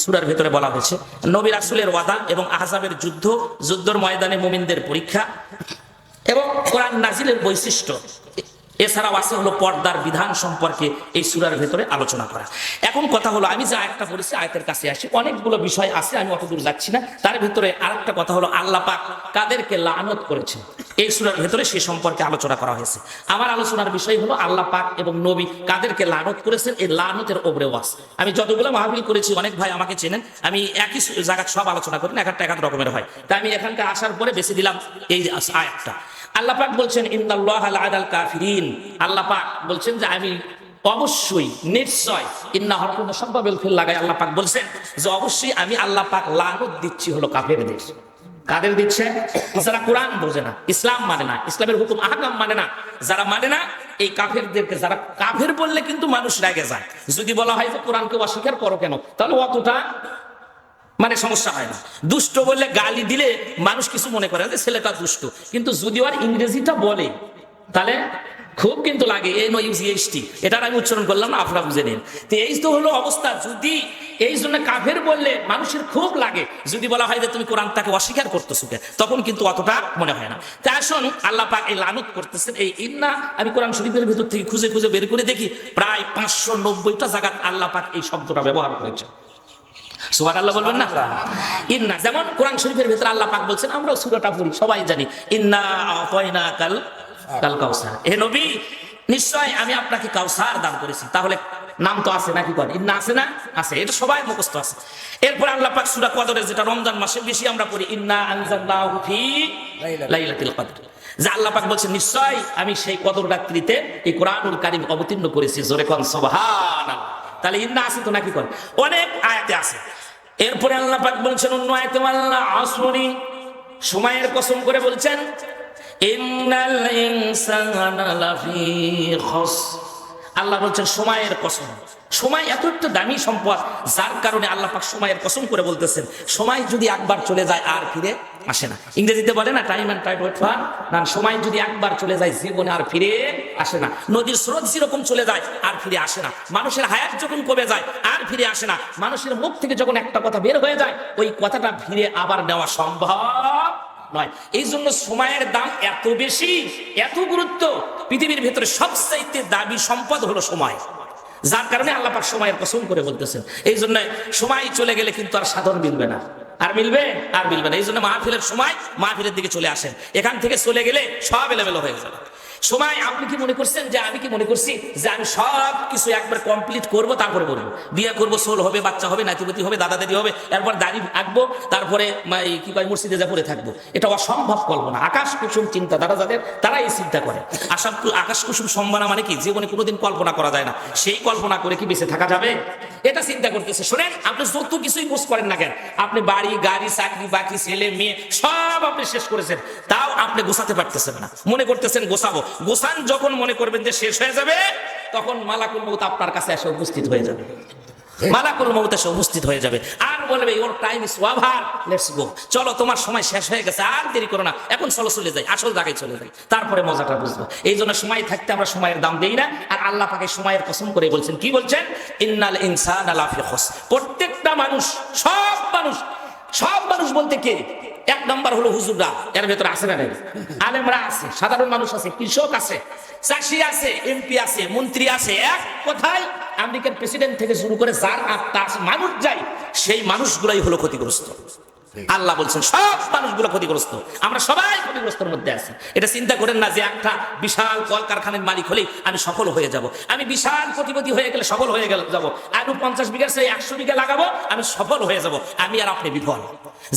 সূরার ভিতরে বলা হয়েছে নবী রাসূলের ওয়াদা এবং আহজাবের যুদ্ধর ময়দানে মুমিনদের পরীক্ষা এবং কোরআন নাজিলের বৈশিষ্ট্য, এছাড়াও আছে হলো পর্দার বিধান সম্পর্কে এই সূরার ভেতরে আলোচনা করা। এখন কথা হলো, আমি যে আয়াতটা পড়েছি আয়াতের কাছে আসি, অনেকগুলো বিষয় আছে, আমি অত দূর যাচ্ছি না। তার ভিতরে আরেকটা কথা হলো আল্লাহ পাক কাদেরকে লানত করেছেন এই সূরার ভেতরে, সে সম্পর্কে আলোচনা করা হয়েছে। আমার আলোচনার বিষয় হলো আল্লাহ পাক এবং নবী কাদেরকে লানত করেছেন, এই লানতের ওপরে ওয়াজ। আমি যতগুলো মাহফিল করেছি, অনেক ভাই আমাকে চেনেন, আমি একই জায়গায় সব আলোচনা করি না, এক রকমের হয়। তাই আমি এখানকার আসার পরে বেশি দিলাম এই আয়াতটা। আল্লাহ পাক বলছেন ইন্নাল্লাহা লাআনাল কাফিরিন, আল্লাহ পাক বলছেন যে আমি অবশ্যই নিশ্চয়, ইন্না হরফুন মুসাব্বাবিল ফিল লাগায় আল্লাহ পাক বলছেন যে অবশ্যই আমি আল্লাহ পাক লানত দিচ্ছি হলো কাফেরদের। কাদের দিচ্ছে? যারা কোরআন বোঝে না, ইসলাম মানে না, ইসলামের হুকুম আহকাম মানে না, যারা মানে না এই কাফেরদেরকে। যারা কাফের বললে কিন্তু মানুষ রেগে যায়। যদি বলা হয় যে কোরআনকে অস্বীকার করো কেন, তাহলে অতটা মানে সমস্যা হয় না। দুষ্ট বললে গালি দিলে মানুষ কিছু মনে করে যে ছেলেটা দুষ্ট, কিন্তু যদি আর ইংরেজিটা বলে তাহলে খুব কিন্তু লাগে। এটার আমি উচ্চারণ করলাম না, আপনারা বুঝে নিন। তো এই তো হলো অবস্থা। যদি এই জন্য কাফের বললে মানুষের খুব লাগে, যদি বলা হয় যে তুমি কোরআনটাকে অস্বীকার করতেছো, তখন কিন্তু অতটা মনে হয় না। তাই আসুন, আল্লাহ পাক এই লানত করতেছেন এই ইন্না। আমি কোরআন শরীফের ভিতর থেকে খুঁজে খুঁজে বের করে দেখি প্রায় 590টা জায়গা আল্লাহ পাক এই শব্দটা ব্যবহার করেছেন। সুবহানাল্লাহ বলবেন না? ইন্না, যেমন কোরআন শরীফের ভিতরে আল্লাহ পাক বলছেন, আমরা সূরাটা পড়ি সবাই জানি, ইন্না আতাইনাকাল কাউসার, হে নবী নিশ্চয় আমি আপনাকে কাউসার দান করেছি। তাহলে নাম তো আছে নাকি? কর ইন্না আছে না? আছে, এটা সবাই মুখস্থ আছে। এরপর আল্লাহ পাক সূরা কদরের, যেটা রমজান মাসে বেশি আমরা পড়ি, ইন্না আনজালনাহু ফি লাইলাতুল কদর, যে আল্লাহ পাক বলছেন নিশ্চয় আমি সেই কদর রাত্রিতে এই কোরআনুল কারীম অবতীর্ণ করেছি। জোরে কোন সুবহানাল্লাহ। তাহলে ইন্না আছে তো নাকি? কর অনেক আয়াতে আছে। এরপরে আল্লাহ পাক বলছেন অন্য আয়াতে, আল্লাহ আসরি, সময়ের কসম করে বলছেন, ইন্নাল ইনসানা লাফি খুসর, আল্লাহ বলছেন সময়ের কসম। সময় এত একটা দামি সম্পদ, যার কারণে আল্লাহ পাক সময়ের কসম করে বলতেছেন সময় যদি একবার চলে যায় আর ফিরে আসে না। ইংরেজিতে বলে না time and tide wait for none, সময় যদি একবার চলে যায় জীবনে আর ফিরে আসে না। নদীর স্রোত যেরকম চলে যায় আর ফিরে আসে না, মানুষের হায়াত যখন কমে যায় আর ফিরে আসে না, মানুষের মুখ থেকে যখন একটা কথা বের হয়ে যায় ওই কথাটা ফিরে আবার নেওয়া সম্ভব নয়। এই জন্য সময়ের দাম এত বেশি, এত গুরুত্ব। পৃথিবীর ভেতরে সবচাইতে দামি সম্পদ হলো সময়, যার কারণে আল্লাহ পাক সময়ের কসম করে বলতেছেন। এই জন্য সময় চলে গেলে কিন্তু আর সাধন মিলবে না, আর মিলবে না। এই জন্য মাহফিলের সময় মাহফিলের দিকে চলে আসেন, এখান থেকে চলে গেলে সব এলোমেলো হয়ে যাবে। সময় আপনি কি মনে করছেন যে আমি কি মনে করছি যে আমি সব কিছু একবার কমপ্লিট করব, তারপরে বলবো বিয়ে করবো, সোল হবে, বাচ্চা হবে, নাতিপতি হবে, দাদা দাদি হবে, এরপর দাড়ি আঁকবো, তারপরে কি কয় মসজিদে যা পড়ে থাকবো। এটা অসম্ভব কল্পনা। আকাশ কুসুম চিন্তা তারা যাদের, তারা এই চিন্তা করে। আকাশ কুসুম সম্ভাবনা মানে কি জীবনে কোনোদিন কল্পনা করা যায় না, সেই কল্পনা করে কি বেঁচে থাকা যাবে? এটা চিন্তা করতেছে। শোনেন, আপনি যত কিছুই বুঝ করেন না কেন, আপনি বাড়ি গাড়ি চাকরি বাকরি ছেলে মেয়ে সব আপনি শেষ করেছেন, তাও আপনি গোছাতে পারতেছেন না। মনে করতেছেন গোছাবো, গোছান যখন মনে করবেন যে শেষ হয়ে যাবে, তখন মালাকুল মউত আপনার কাছে এসে উপস্থিত হয়ে যাবে। মালাকুল মউত এসে উপস্থিত হয়ে যাবে আর বলবে your time is over, let's go, চলো তোমার সময় শেষ হয়ে গেছে, আর দেরি করো না, এখন চলো চলে যাই, আসল জায়গায় চলে যাই, তারপরে মজাটা বুঝবো। এই জন্য সময় থাকতে আমরা সময়ের দাম দেই না। আর আল্লাহ পাকে সময়ের কসম করে বলছেন, কি বলছেন? ইন্নাল ইনসানা লাফি খুসর, প্রত্যেকটা মানুষ, সব মানুষ বলতে কে? এক নম্বর হলো হুজুররা, এর ভেতরে আছে না? আলেমরা আছে, সাধারণ মানুষ আছে, কৃষক আছে, চাষি আছে, এমপি আছে, মন্ত্রী আছে। এক কথায় আমেরিকার প্রেসিডেন্ট থেকে শুরু করে যার আত্মা আছে মানুষ যায়, সেই মানুষগুলাই হলো ক্ষতিগ্রস্ত। আল্লাহ বলছেন সব মানুষগুলো ক্ষতিগ্রস্ত, আমরা সবাই ক্ষতিগ্রস্তের মধ্যে আছি। এটা চিন্তা করেন না যে একটা বিশাল কলকারখানার মালিক হলেই আমি সফল হয়ে যাব, আমি বিশাল কোটিপতি হয়ে গেলে সফল হয়ে যাব, আলু 50 বিঘার সেই 100 বিঘা লাগাবো, আমি সফল হয়ে যাব। আমি আর আপনি বিফল।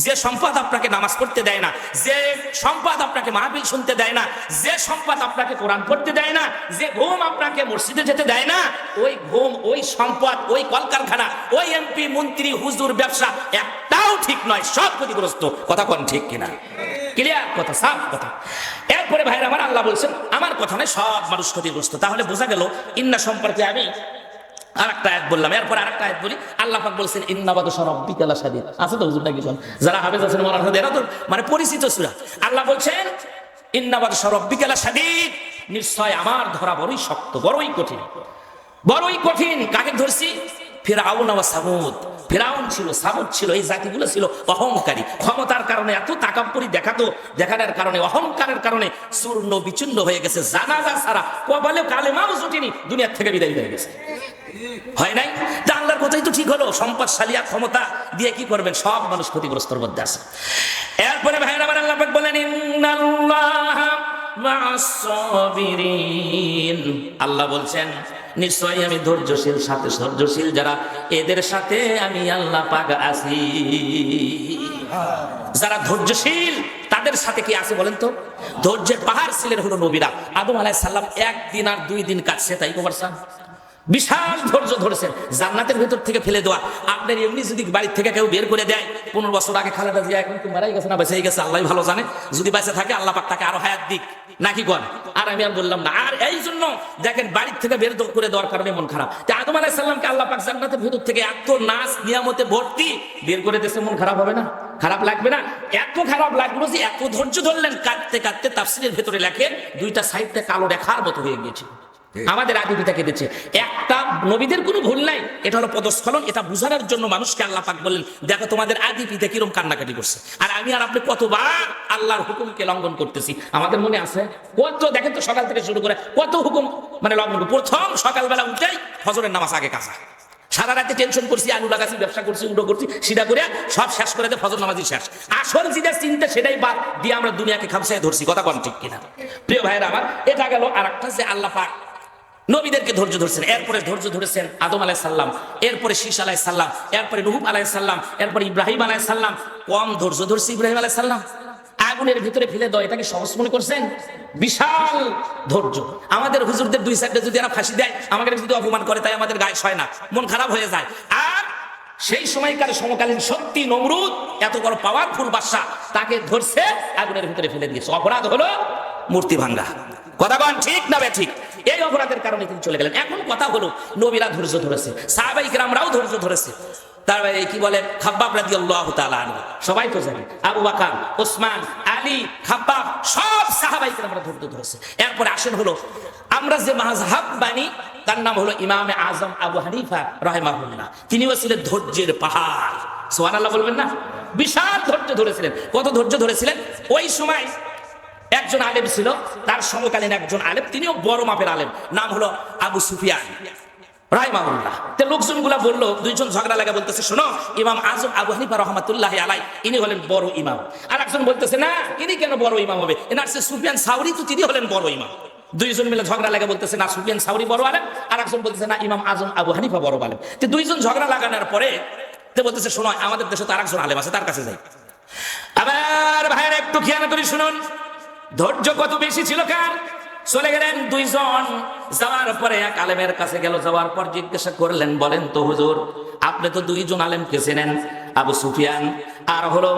যে সম্পদ আপনাকে নামাজ পড়তে দেয় না, যে সম্পদ আপনাকে মাহফিল শুনতে দেয় না, যে সম্পদ আপনাকে কোরআন পড়তে দেয় না, যে ঘুম আপনাকে মসজিদে যেতে দেয় না, ওই ঘুম, ওই সম্পদ, ওই কলকারখানা, ওই এমপি মন্ত্রী হুজুর ব্যবসা একটাও ঠিক নয়, সব ক্ষতিগ্রস্ত। কথা কোন ঠিক কিনা? ক্লিয়ার কথা, সাফ কথা। এরপরে ভাইরা আমার, আল্লাহ বলছেন আমার কথা নয়, সব মানুষ ক্ষতিগ্রস্ত। তাহলে বোঝা গেল ইন্না সম্পর্কে আমি আরেকটা আয়াত বললাম, এরপর আরেকটা আয়াত বলি। আল্লাহ পাক বলছেন ইন্না বাতশা রাব্বিকা লাশাদীদ। আছে তো হুজুর নাকি? যারা হাফেজ আছেন মাওলানা, এরা তো মানে পরিচিত সূরা। আল্লাহ বলছেন ইন্না বাতশা রাব্বিকা লাশাদীদ, নিশ্চয় আমার ধরা বড়ই শক্ত, বড়ই কঠিন, বড়ই কঠিন। কাকে ধরছি? ফিরআউন ওয়া সামুদ, ফিরাউন ছিল, সামুদ ছিল, এই জাতিগুলো ছিল অহংকারী। ক্ষমতার কারণে এত তাকাব্বুরি দেখানোর কারণে, অহংকারের কারণে চূর্ণ বিচূর্ণ হয়ে গেছে। জানাজা ছাড়া কপালে কালেমাও জুটেনি, দুনিয়ার থেকে বিদায় হয়ে গেছে। হয় নাই? আল্লাহর কথাই তো ঠিক হলো, সম্পদশালী আর ক্ষমতা দিয়ে কি করবেন? সব মানুষ ক্ষতিগ্রস্তর মধ্যে আছে। এরপরে ভাইরা আমার আল্লাহ পাক বলেন, ইন্নাল্লাহা মা'আস সাবিরিন। আল্লাহ বলছেন নিশ্চয়ই আমি ধৈর্যশীল, সাথে ধৈর্যশীল যারা, এদের সাথে আমি আল্লাহ পাক আছি। যারা ধৈর্যশীল তাদের সাথে কি আছে বলেন তো? ধৈর্যের পাহাড় ছিলেন হলো নবীরা। আদম আলাইহিস সালাম 1 দিন আর 2 দিন কাটছে, তাই কবরসান বিশাল ধৈর্য ধরেছেন। জান্নাতের ভেতর থেকে ফেলে দেওয়া, আপনার এমনি যদি বাড়ির থেকে কেউ বের করে দেয়, 15 বছর আগে খালেদা জিয়া এখন তো মারাই গেছে না বেঁচে গেছে, আল্লাহ ভালো জানে, যদি বেঁচে থাকে আল্লাহ পাক তাকে আরো হায়াত দিক, নাকি কর? আর আমি আর বললাম না। আর এই জন্য দেখেন বাড়ির থেকে বের করে দেওয়ার কারণে মন খারাপ। আদম আলাইহিস সালামকে আল্লাহ পাক জান্নাতের ভেতর থেকে এত নাজ নিয়ামতে ভর্তি বের করে দিয়েছে, মন খারাপ হবে না? খারাপ লাগবে না? এত খারাপ লাগলো যে এত ধৈর্য ধরলেন, কাঁদতে কাঁদতে তাফসীরের ভেতরে লেখেন 2টা সাইডটা কালো রেখার মতো হয়ে গিয়েছে। আমাদের আদি পিতা কেঁদেছে। একটা নবীদের কোনো ভুল নাই, এটা হলো পদস্খলন। এটা বুঝানোর জন্য মানুষকে আল্লাহ পাক বললেন, দেখো তোমাদের আদি পিতা কিরকম কান্নাকাটি করছে, আর আমি আর আপনি কতবার আল্লাহর হুকুমকে লঙ্ঘন করতেছি। আমাদের মনে আছে কত, দেখেন তো সকাল থেকে শুরু করে কত হুকুম মানে লঙ্ঘন। প্রথম সকালবেলা উঠেই ফজরের নামাজ আগে কাজা, সারা রাতে টেনশন করছি, আলু লাগাচ্ছি, ব্যবসা করছি, উডো করছি, সিধা করে সব শেষ করে দিয়ে ফজর নামাজই শেষ। আসল যেটা চিন্তা সেটাই বাদ দিয়ে আমরা দুনিয়াকে খামসায় ধরছি। কথা কোন ঠিক কিনা? প্রিয় ভাইয়েরা আমার, এটা গেল। আর একটা যে আল্লাহ পাক নবীদেরকে ধৈর্য ধরছেন, এরপরে ধৈর্য ধরেছেন আদম আলাইহিস সালাম, এরপরে শীষ আলাইহিস সালাম, এরপরে নূহ আলাইহিস সালাম, এরপরে ইব্রাহিম আলাইহিস সালাম। কম ধৈর্য ধরছে ইব্রাহিম আলাইহিস সালাম, আগুনের ভিতরে ফেলে দেয়, এটাকে সহজ মনে করছেন? বিশাল ধৈর্য। আমাদের হুজুরদের 2 সাইডে যদি এরা ফাঁসি দেয়, আমাদের যদি অপমান করে, তাই আমাদের গায়ে সয় না, মন খারাপ হয়ে যায়। আর সেই সময়কার সমকালীন সত্যি নমরুদ এত বড় পাওয়ারফুল বাদশা, তাকে ধরছে, আগুনের ভিতরে ফেলে দিয়েছে। অপরাধ হলো মূর্তি ভাঙ্গা। কথা বলেন ঠিক না ঠিক? এই অপরাধের কারণে তিনি চলে গেলেন। এখন কথা হলো নবীরা ধৈর্য ধরেছে, সাহাবায়ে কিরামরাও ধৈর্য ধরেছে। তারপরে কি বলেন, খাব্বাব রাদিয়াল্লাহু তাআলা আনহু, সবাই তো জানে, আবু বকর, ওসমান, আলী, খাব্বাব, সব সাহাবায়ে কিরামরা ধৈর্য ধরেছে। এরপরে আসেন হলো আমরা যে মাযহাব বানি, তার নাম হলো ইমামে আজম আবু হানিফা রাহিমাহুল্লাহ। তিনিও ছিলেন ধৈর্যের পাহাড়। সুবহানাল্লাহ বলবেন না? বিশাল ধৈর্য ধরেছিলেন। কত ধৈর্য ধরেছিলেন? ওই সময় একজন আলেম ছিল, তার সমকালীন একজন আলেম, তিনিও বড় মাপের আলেম, নাম হলো আবু সুফিয়ান রাহিমাহুল্লাহ। তো লোকজনগুলা বললো, 2 জন ঝগড়া লাগা, বলতেছে শোনো, ইমাম আজম আবু হানিফা রাহমাতুল্লাহি আলাইহি ইনি হলেন বড় ইমাম। আর একজন বলতেছে না, ইনি কেন বড় ইমাম হবে, এনার সে সুফিয়ান সাউরি, তো তিনি হলেন বড় ইমাম। 2 জন মিলে ঝগড়া লাগা, বলতেছে না সুফিয়ান সাউরি বড় আলেম, আর একজন বলতেছে না ইমাম আজম আবু হানিফা বড় আলেম। তো 2 জন ঝগড়া লাগানোর পরে তো বলতেছে শোনো, আমাদের দেশে তো আরেকজন আলেম আছে, তার কাছে যাই। আবার ভাইয়েরা একটু খেয়াল করে শুনুন, ধৈর্য কত বেশি ছিল কার? চলে গেলেন 2 জন। যাওয়ার পরে এক আলেমের কাছে গেল, যাওয়ার পর জিজ্ঞাসা করলেন, বলেন তো হুজুর, আপনি তো 2 জন আলেমকে চেনেন, আবু সুফিয়ান আর হলো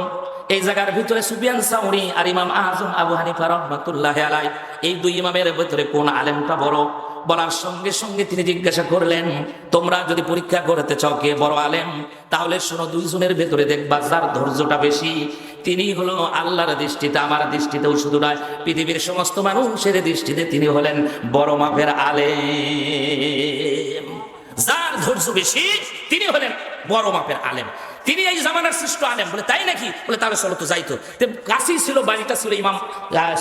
এই জায়গার ভিতরে সুফিয়ান সাউরি আর ইমাম আজম আবু হানিফা রাহমাতুল্লাহি আলাইহি, এই 2 ইমামের ভিতরে কোন আলেমটা বড়? বলার সঙ্গে সঙ্গে তিনি জিজ্ঞাসা করলেন, তোমরা যদি পরীক্ষা করতে চাও কে বড় আলেম, তাহলে শোনো, 2 জনের ভেতরে দেখবা যার ধৈর্যটা বেশি, তিনি হলো আল্লাহর দৃষ্টিতে, আমার দৃষ্টিতেও শুধু নয়, পৃথিবীর সমস্ত মানুষের দৃষ্টিতে তিনি হলেন বড় মাপের আলেম। যার ধৈর্য বেশি তিনি হলেন বড় মাপের আলেম, তিনি এই জামানার শ্রেষ্ঠ আলেম। বলে তাই নাকি? বলে তাহলে চলো তো যাইতো। কাছেই ছিল, বাড়িটা ছিল ইমাম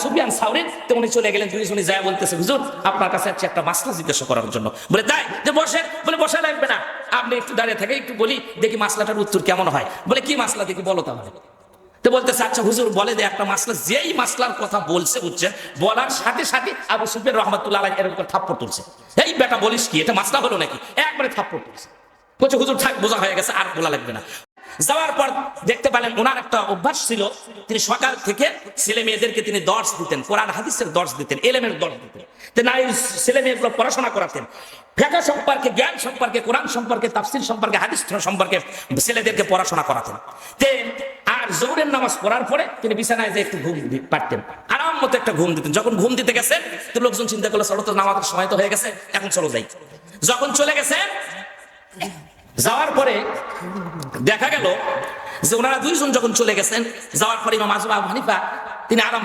সুফিয়ান সাউরির। তো উনি চলে গেলেন, 2 জনে যায় বলতেছে, হুজুর আপনার কাছে আছে একটা মাসলা জিজ্ঞাসা করার জন্য। বলে তাই? যে বসেন। বলে বসা লাগবে না, আপনি একটু দাঁড়িয়ে থাকে, একটু বলি দেখি মাসলাটার উত্তর কেমন হয়। বলে কি মাসলা দেখি বলো তাহলে। তো বলতেছে আচ্ছা হুজুর বলে দে একটা মাসলা। যেই মাসলার কথা বলছে বুঝছেন, বলার সাথে সাথে আবু সুফিয়ান রাহমাতুল্লাহি আলাইহি এরকম থাপ্পড় তুলছে। এই বেটা বলিস কি, এটা মাসলা হলো নাকি? একবারে থাপ্পড় তুলছে। বলছে হুজুর থাক, বোঝা হয়ে গেছে, আর বলা লাগবে না। যাওয়ার পর দেখতে পেলেন ওনার একটা অভ্যাস ছিল, তিনি সকাল থেকে ছেলে মেয়েদেরকে তিনি দর্শ দিতেন, কোরআন হাদিসের দর্শ দিতেন, এলেমের দর্শ দিতেন। নাই ছেলে মেয়েগুলো পড়াশোনা করাতেন, ফিকহ সম্পর্কে, জ্ঞান সম্পর্কে, কোরআন সম্পর্কে, তাফসীর সম্পর্কে, হাদিস সম্পর্কে ছেলেদেরকে পড়াশোনা করাতেন। আর জোহরের নামাজ পড়ার পরে তিনি বিছানায় যে একটু ঘুম পারতেন, আরাম মতো একটা ঘুম দিতেন। যখন ঘুম দিতে গেছেন তো লোকজন চিন্তা করলো চলো তো নামাজের সময় তো হয়ে গেছে, এখন চলো যাই। যখন চলে গেছে, যাওয়ার পরে দেখা গেল যে ওনারা 2 জন যখন চলে গেছেন, যাওয়ার পরে ইমাম আজম আবু হানিফা তিনি আরাম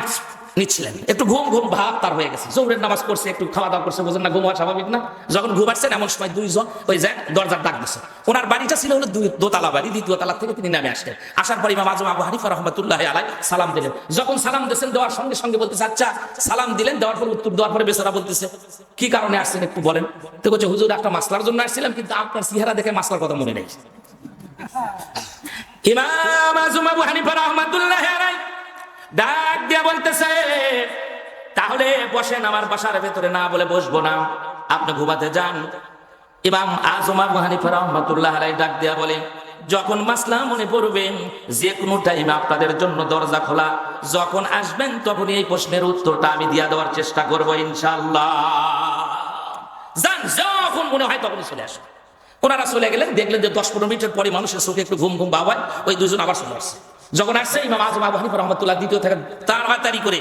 নিচ্ছিলেন, একটু ঘুম ঘুম ভাব তার হয়ে গেছে, জোহরের নামাজ পড়ছে, একটু খাওয়া দাওয়া করছে, বোঝেন না ঘুম হওয়া স্বাভাবিক না। যখন ঘুম আসছেন এমন সময় দুইজন ওই যে দরজার ডাক দিচ্ছে। ওনার বাড়িটা ছিল হলো দোতলা বাড়ি, দ্বিতীয় তলা থেকে তিনি নামে আসলেন। আসার পর ইমাম আজম আবু হানিফা রাহমাতুল্লাহ আলাইহি সালাম দিলেন। যখন সালাম দিয়েছেন দেওয়ার সঙ্গে সঙ্গে বলতেছে, আচ্ছা সালাম দিলেন, দেওয়ার পর উত্তর দেওয়ার পরে বেচারা বলতেছে, কি কারণে আসছেন একটু বলেন। তো বলছে, হুজুর একটা মাসলার জন্য আসছিলাম, কিন্তু আপনার চেহারা দেখে মাসলার কথা মনে নেই। ইমাম আজম আবু হানিফা রাহমাতুল্লাহ আলাইহি ডাক দিয়া বলতেছে, তাহলে বসেন, আমার বাসার ভেতরে না বলে বসবো না, আপনি ঘুমাতে যান। ইমাম আজম আবু হানিফা রাহমাতুল্লাহ আলাইহি ডাক দিয়া বলে, যখন মাসলা মনে পড়বেন যে কোনো টাইমে আপনাদের জন্য দরজা খোলা, যখন আসবেন তখন এই প্রশ্নের উত্তরটা আমি দিয়া দেওয়ার চেষ্টা করব ইনশাআল্লাহ। যান, যখন মনে হয় তখনই চলে আসেন। ওনারা চলে গেলেন, দেখলেন যে 10-15 মিনিটের পরে মানুষের চোখে একটু ঘুম ঘুম ভাব হয়, ওই দুজন আবার চলে আসছে। যখন আসছে ইমাম আজম আবু হানিফা রাহমাতুল্লাহ দ্বিতীয় থেকে তাড়াতাড়ি করে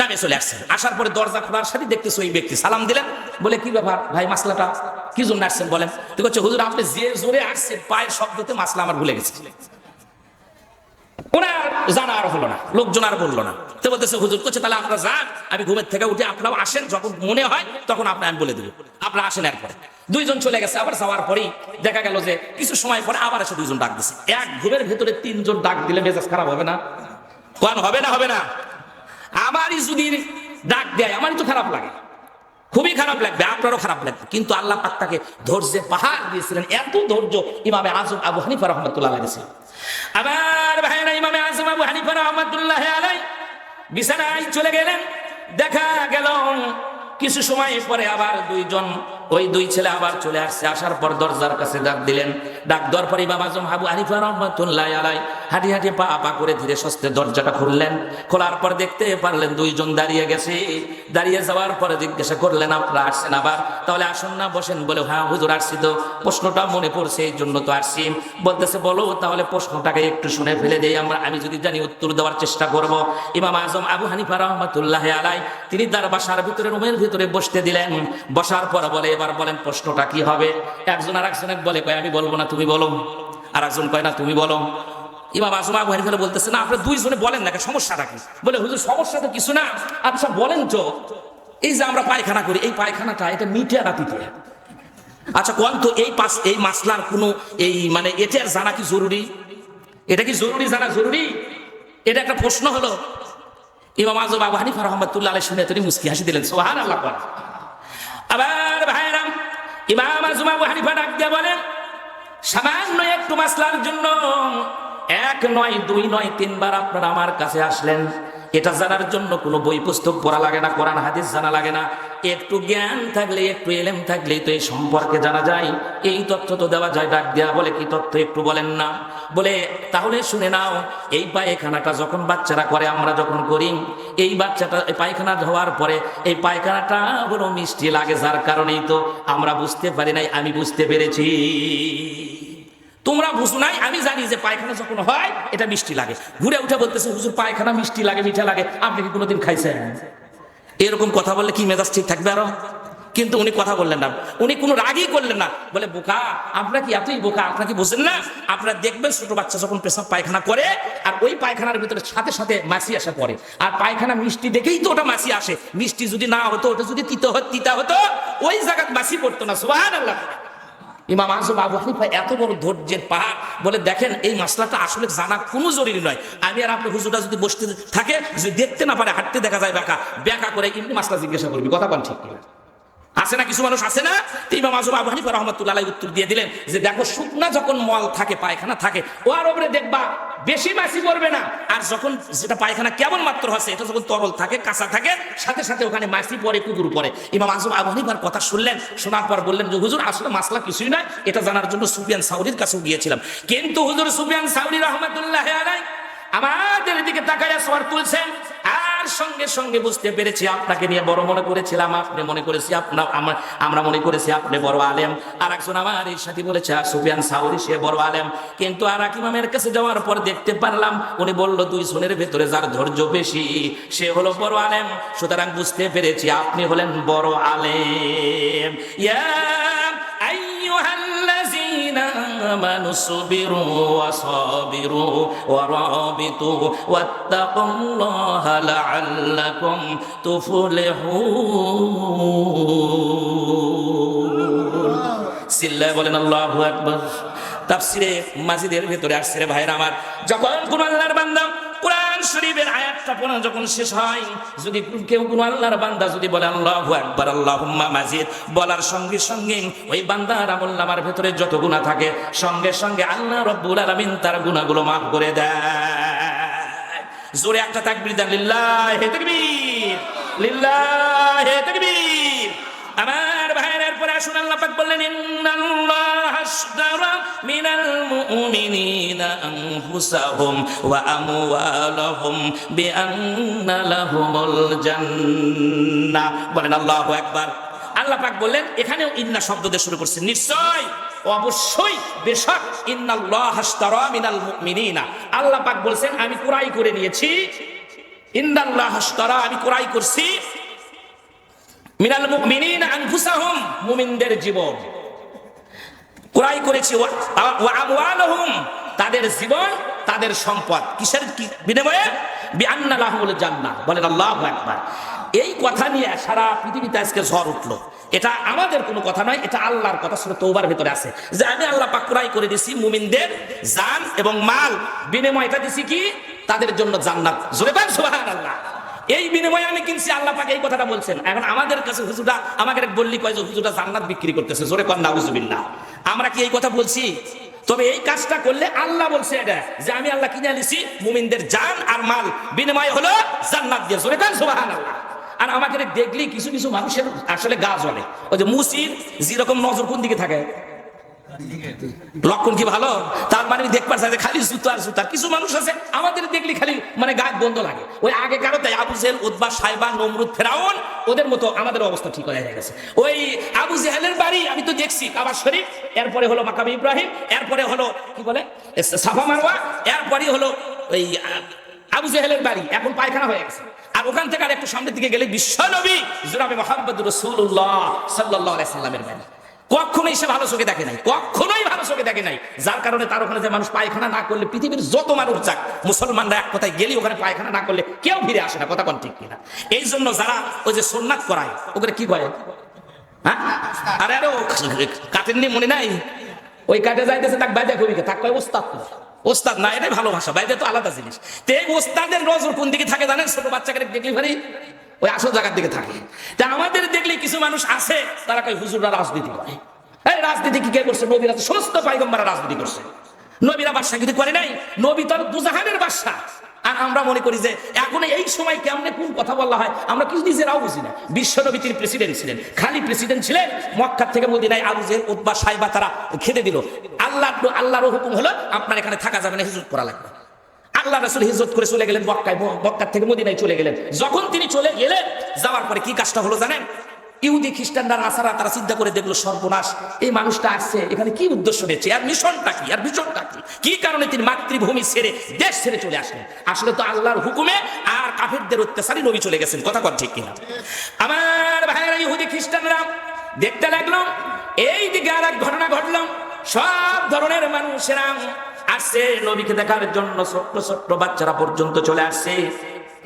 নামে চলে আসছেন। আসার পরে দরজা খোলার সাথে দেখতেছে ওই ব্যক্তি, সালাম দিলেন, বলে কি ব্যাপার ভাই, মাসলাটা কি জন্য আসছেন বলেন। তো বলছে, হুজুর আপনি যে জোরে আসছেন পায়ের শব্দতে মাসলা আমার ভুলে গেছে। ওনার জানা আর হলো না, লোকজন আর বললো না। তো বলতেছে, হুজুর করছে, তাহলে আপনারা যান, আমি ঘুমের থেকে উঠে আপনারাও আসেন, যখন মনে হয় তখন আপনি আমি বলে দেবো, আপনারা আসেন। এরপরে দুইজন চলে গেছে। আবার যাওয়ার পরেই দেখা গেল যে কিছু সময় পরে আবার এসে দুইজন ডাক দিছে। এক ঘুমের ভেতরে 3 জন ডাক দিলে মেজাজ খারাপ হবে না? কোন হবে না? হবে না? আমারই যদি ডাক দেয় আমারই তো খারাপ লাগে, খুবই খারাপ লাগবে, আপনারও খারাপ লাগবে। কিন্তু আল্লাহ পাক তাকে ধৈর্যের পাহাড় দিয়েছিলেন, এত ধৈর্য ইমামে আজম আবু হানিফা রাহমাতুল্লাহ আলাইহি ছিল। আবার ভাইরা ইমামে আজম আবু হানিফা রাহমাতুল্লাহ আলাইহি বিছানায় চলে গেলেন। দেখা গেল কিছু সময় পরে আবার দুইজন, ওই দুই ছেলে আবার চলে আসছে। আসার পর দরজার কাছে ডাক দিলেন। ডাক দেওয়ার পর ইমাম আজম আবু হানিফা রাহমাতুল্লাহ আলাইহি হাঁটি হাঁটি পা পা করে ধীরে সুস্থে দরজাটা খুললেন। খোলার পর দেখতে পারলেন দুইজন দাঁড়িয়ে গেছে। দাঁড়িয়ে যাওয়ার পরে জিজ্ঞাসা করলেন, আপনারা আসছেন আবার? তাহলে আসুন না, বসেন। বলে, হ্যাঁ হুজুর আসছি, তো প্রশ্নটা মনে পড়ছে এই জন্য তো আসছি। বলতেছে, বলো তাহলে প্রশ্নটাকে একটু শুনে ফেলে দেই, আমি যদি জানি উত্তর দেওয়ার চেষ্টা করব। ইমাম আজম আবু হানিফা রাহমাতুল্লাহ আলাইহি তিনি তার বাসার ভিতরে রুমের ভিতরে বসতে দিলেন। বসার পর বলে, এবার বলেন প্রশ্নটা কি হবে। একজন আর একজনের বলে, কয় আমি বলবো না, তুমি বলো। আর একজন কয়, না তুমি বলো। ইমাম আজম আবু হানিফা বলতেছে, না আপনি দুইজনে বলেন না, সমস্যাটা কি? বলে, হুজুর সমস্যা তো কিছু না, আচ্ছা বলেন তো, এই যে আমরা পায়খানা করি, এই পায়খানাটা এটা মিটে আর তিতে, আচ্ছা কোন তো এই মাসলার কোনো এই মানে এটার জানা কি জরুরি? এটা কি জরুরি জানা? জরুরি? এটা একটা প্রশ্ন হলো। ইমাম আজম আবু হানিফা রাহমাতুল্লাহ আলাইহি শুনে তিনি মুস্কি হাসি দিলেন, সুবহানাল্লাহ। আবার ভাইরাম ইমাম আজম আবু হানিফা ডাক দিয়ে বলেন, সামান্য একটু মাসলার জন্য 1 নয় 2 নয় 3 বার আপনারা আমার কাছে আসলেন। এটা জানার জন্য কোনো বই পুস্তক পড়া লাগে না, কোরআন হাদিস জানা লাগে না, একটু জ্ঞান থাকলে, একটু ইলম থাকলেই তো এই সম্পর্কে জানা যায়, এই তথ্য তো দেওয়া যায়। ডাক দেয়া বলে, কি তথ্য একটু বলেন না? বলে, তাহলে শুনে নাও, এই পায়খানাটা যখন বাচ্চারা করে, আমরা যখন করি, এই বাচ্চাটা পায়খানা হওয়ার পরে এই পায়খানাটা বড় মিষ্টি লাগে, যার কারণেই তো আমরা বুঝতে পারি নাই, আমি বুঝতে পেরেছি। তোমরা বুঝো নাই, আমি জানি যে পায়খানা যখন হয় এটা মিষ্টি লাগে। ঘুরে উঠে বলতেছে, হুজুর পায়খানা মিষ্টি লাগে, মিঠা লাগে, আপনি কি কোনোদিন খাইছেন? এরকম কথা বললে কি মেজাজ ঠিক থাকবে আরো? কিন্তু উনি কথা বললেন না, উনি কোনো রাগই করলেন না। বলে, বোকা, আপনারা কি এতই বোকা? আপনারা কি বোঝেন না? আপনারা দেখবেন ছোট বাচ্চা যখন পেশাব পায়খানা করে, আর ওই পায়খানার ভিতরে সাথে সাথে মাছি আসা পড়ে, আর পায়খানা মিষ্টি দেখেই তো ওটা মাছি আসে। মিষ্টি যদি না হতো, ওটা যদি তিতা হতো, ওই জায়গায় মাছি পড়তো না। সুবহানাল্লাহ। ইমাম আজম আবু হানিফা এত বড় ধৈর্যের পাহাড়। বলে, দেখেন এই মাসলাটা আসলে জানা কোনো জরুরি নয়। আমি আর আপনি হুজুরটা যদি বসতে থাকে, যদি দেখতে না পারে, হাঁটতে দেখা যায় ব্যাকা করে, এমনি মাসলা জিজ্ঞাসা করবি, কথা বল ঠিক কিনা? আছে না কিছু মানুষ, আছে না? ইমাম আজম আবু হানিফা রাহমাতুল্লাহ আলাইহি উত্তর দিয়ে দিলেন যে, দেখো শুকনা যখন মল থাকে, পায়খানা থাকে, ওর উপরে দেখবা বেশি মাছি পড়বে না, আর যখন যেটা পায়খানা কেমন মাত্র আছে, এটা যখন তরল থাকে, কাঁচা থাকে, সাথে সাথে ওখানে মাছি পড়ে, কুকুর পড়ে। ইমাম আজম আবু হানিফার কথা শুনলেন, শোনার পর বললেন যে, হুজুর আসলে মাসলা কিছুই নয়, এটা জানার জন্য সুফিয়ান সাউরির কাছেও গিয়েছিলাম, কিন্তু হুজুর সুফিয়ান সাউরি রাহমাতুল্লাহ আলাইহি আমাদের দিকে তাকায়া সওয়ার তুলছেন, আর সঙ্গে সঙ্গে বুঝতে পেরেছি আপনাকে নিয়ে বড় মনে করেছিলাম, আপনি মনে করেছি আমরা মনে করেছি আপনি বড় আলেম। আর একজন আমার এই সাথে বলেছে, সুফিয়ান সাউরি সে বড় আলেম, কিন্তু আর এক ইমামের কাছে যাওয়ার পর দেখতে পারলাম উনি বলল, 2 জনের ভেতরে যার ধৈর্য বেশি সে হলো বড় আলেম। সুতরাং বুঝতে পেরেছি আপনি হলেন বড় আলেম। ইয়া আইয়ুহাল্লাযীনা আমানু সুবিরু ওয়া সাবিরু ওয়া রাবিতু ওয়াত্তাকুল্লাহা লাআল্লাকুম তুফলিহুন। সিল্লায় বলেন আল্লাহু আকবার। তাফসিরে মাজিদের ভিতরে আসছে রে ভাইরা আমার, যখন কোন আল্লাহর বান্দা কোরআন শরীফের আয়াতটা পড়া যখন শেষ হয়, যদি কেউ কোন আল্লাহর বান্দা যদি বলে আল্লাহু আকবার আল্লাহুম্মা মাজিদ, বলার সঙ্গে সঙ্গে ওই বান্দার আমলনামার ভিতরে যত গুনাহ থাকে সঙ্গে সঙ্গে আল্লাহ রাব্বুল আলামিন তার গুনাহগুলো মাফ করে দেয়। জোরে একটা তাকবীর দেন, লিল্লাহি তাকবীর, লিল্লাহি তাকবীর। আমার ভাইয়ের পরে আসুন, আল্লাহ পাক বললেন ইন্নাল্লাহা আশতারা মিনাল মুমিনিনা আনফুসাহুম ওয়া আমওয়ালাহুম বিআন্না লাহুমুল জান্নাহ। বলেন আল্লাহু আকবার। আল্লাহ পাক বললেন, এখানেও ইন্না শব্দ দিয়ে শুরু করছেন, নিশ্চয় অবশ্যই বেশক ইন্নাল্লাহা আশতারা মিনাল মুমিনিনা, আল্লাহ পাক বলছেন আমি ক্রয় করে নিয়েছি, ইন্নাল্লাহা আশতারা আমি ক্রয় করছি, মিনাল মুমিনিনা আনফুসাহুম মুমিনদের জীবন ক্রয় করেছি, ওয়া আমওয়ালাহুম তাদের জীবন তাদের সম্পদ, কিসের কি বিনিময়ে? বিআন্না লাহুমুল জান্নাহ। বলেন আল্লাহু আকবার। এই কথা নিয়ে সারা পৃথিবীতে আজকে ঝড় উঠলো। এটা আমাদের কোনো কথা নয়, এটা আল্লাহর কথা। সূরা তওবার ভিতরে আছে যে আমি আল্লাহ পাক ক্রয় করে দিয়েছি মুমিনদের জান এবং মাল, বিনিময় এটা দিছি কি? তাদের জন্য জান্নাত। জোরে বলেন সুবহানাল্লাহ। এই বিনিময়ে আমি কিনছি, আল্লাহ পাক এই কথাটা বলছেন। এখন আমাদের কাছে হুজুরটা আমাকে বললি কয় যে হুজুরটা জান্নাত বিক্রি করতেছে, জোরে কর নাউজুবিল্লাহ। আমরা কি এই কথা বলছি? তবে এই কাজটা করলে আল্লাহ বলছে এটা যে আমি আল্লাহ কিনে আনিছি মুমিনদের জান আর মাল, বিনিময় হলো জান্নাত দিয়ে। জোরে কর সুবহানাল্লাহ। আর আমাকে দেখলি কিছু কিছু মানুষের আসলে গা জ্বলে। ওই যে মুসির যেরকম নজর কোন দিকে থাকে, লক্ষণ কি ভালো, তার মানে দেখবার চাই খালি জুতা আর জুতা। কিছু মানুষ আছে আমাদের দেখলি খালি মানে গায়ে বন্ধ লাগে। ওই আগে কারো তাই আবু জেহেল, উতবা, সাইবা, নমরুদ, ফেরাউন, ওদের মতো আমাদের অবস্থা ঠিক হয়ে গেছে। ওই আবু জেহেলের বাড়ি আমি তো দেখছি কাবা শরীফ, এরপরে হলো মাকাম ইব্রাহিম, এরপরে হলো কি বলে সাফা মারওয়া, এরপরে হলো ওই আবু জেহেলের বাড়ি, এখন পায়খানা হয়ে গেছে। আর ওখান থেকে আর একটু সামনের দিকে গেলে বিশ্ব নবী জনাবে মুহাম্মদুর রাসূলুল্লাহ সাল্লাল্লাহু আলাইহি সাল্লামের বাড়ি। কখনোই সে ভালো চোখে দেখে নাই, কখনোই ভালো চোখে দেখে নাই। যার কারণে তার ওখানে যে মানুষ পায়খানা না করলে, পৃথিবীর যত মানুষ যাক, মুসলমানরা এক কথায় গেলে ওখানে পায়খানা না করলে কেউ ফিরে আসে না। কথা কোন ঠিক কিনা? এই জন্য যারা ওই যে সুন্নাত করায় ওখানে কি করে, হ্যাঁ আরে আরে কাটেন নি মনে নাই, ওই কাটে যাইতেছে তাক বাইদা কবিকে তাক কয় ওস্তাদ। ওস্তাদ না, এটাই ভালোবাসা, বাইদা তো আলাদা জিনিস। তো এই ওস্তাদের নজর কোন দিকে থাকে জানেন? ছোট বাচ্চাকে দেখলি ভারি ওই আসল জায়গার দিকে থাকে। তা আমাদের দেখলে কিছু মানুষ আছে তারা কয় হুজুররা রাজনীতি করে। এই রাজনীতি কি কে করছে? নবীরা তো সমস্ত পয়গম্বররা রাজনীতি করছে। নবীরা বাদশা কিন্তু করে নাই, নবী তো দুজাহানের বাদশা। আর আমরা মনে করি যে এখন এই সময় কেমনে কোন কথা বলা হয় আমরা কিছু নিজেরাও বুঝি না। বিশ্ব নবী তিনি প্রেসিডেন্ট ছিলেন, খালি প্রেসিডেন্ট ছিলেন। মক্কা থেকে মদিনায় আবু জেহেল, উতবা, সাইবা তারা খেতে দিল। আল্লাহর হুকুম হলো আপনার এখানে থাকা যাবে না, হিজরত করা লাগবে। আল্লাহ রাসূল হিজরত করে চলে গেলেন মক্কায়, মক্কা থেকে মদিনায় চলে গেলেন। যখন তিনি চলে গেলেন, যাওয়ার পরে কি কাজটা হলো জানেন? ইহুদি খ্রিস্টানরা নাসারা তারা চিন্তা করে দেখলো সর্বনাশ, এই মানুষটা আসছে এখানে কি উদ্দেশ্য নিয়েছে, আর মিশনটা কি, আর ভিশনটা কি, কি কারণে তিনি মাতৃভূমি ছেড়ে দেশ ছেড়ে চলে আসলেন? আসলে তো আল্লাহর হুকুমে আর কাফেরদের অত্যাচারী নবী চলে গেছেন। কথা কন ঠিক কিনা? আমার ভাইয়েরা ইহুদি খ্রিস্টানরা দেখতে লাগলো এই দিকে আর এক ঘটনা ঘটলো। সব ধরনের মানুষেরা আসছে নবীকে দেখার জন্য, ছোট্ট ছোট্ট বাচ্চারা পর্যন্ত চলে আসছে,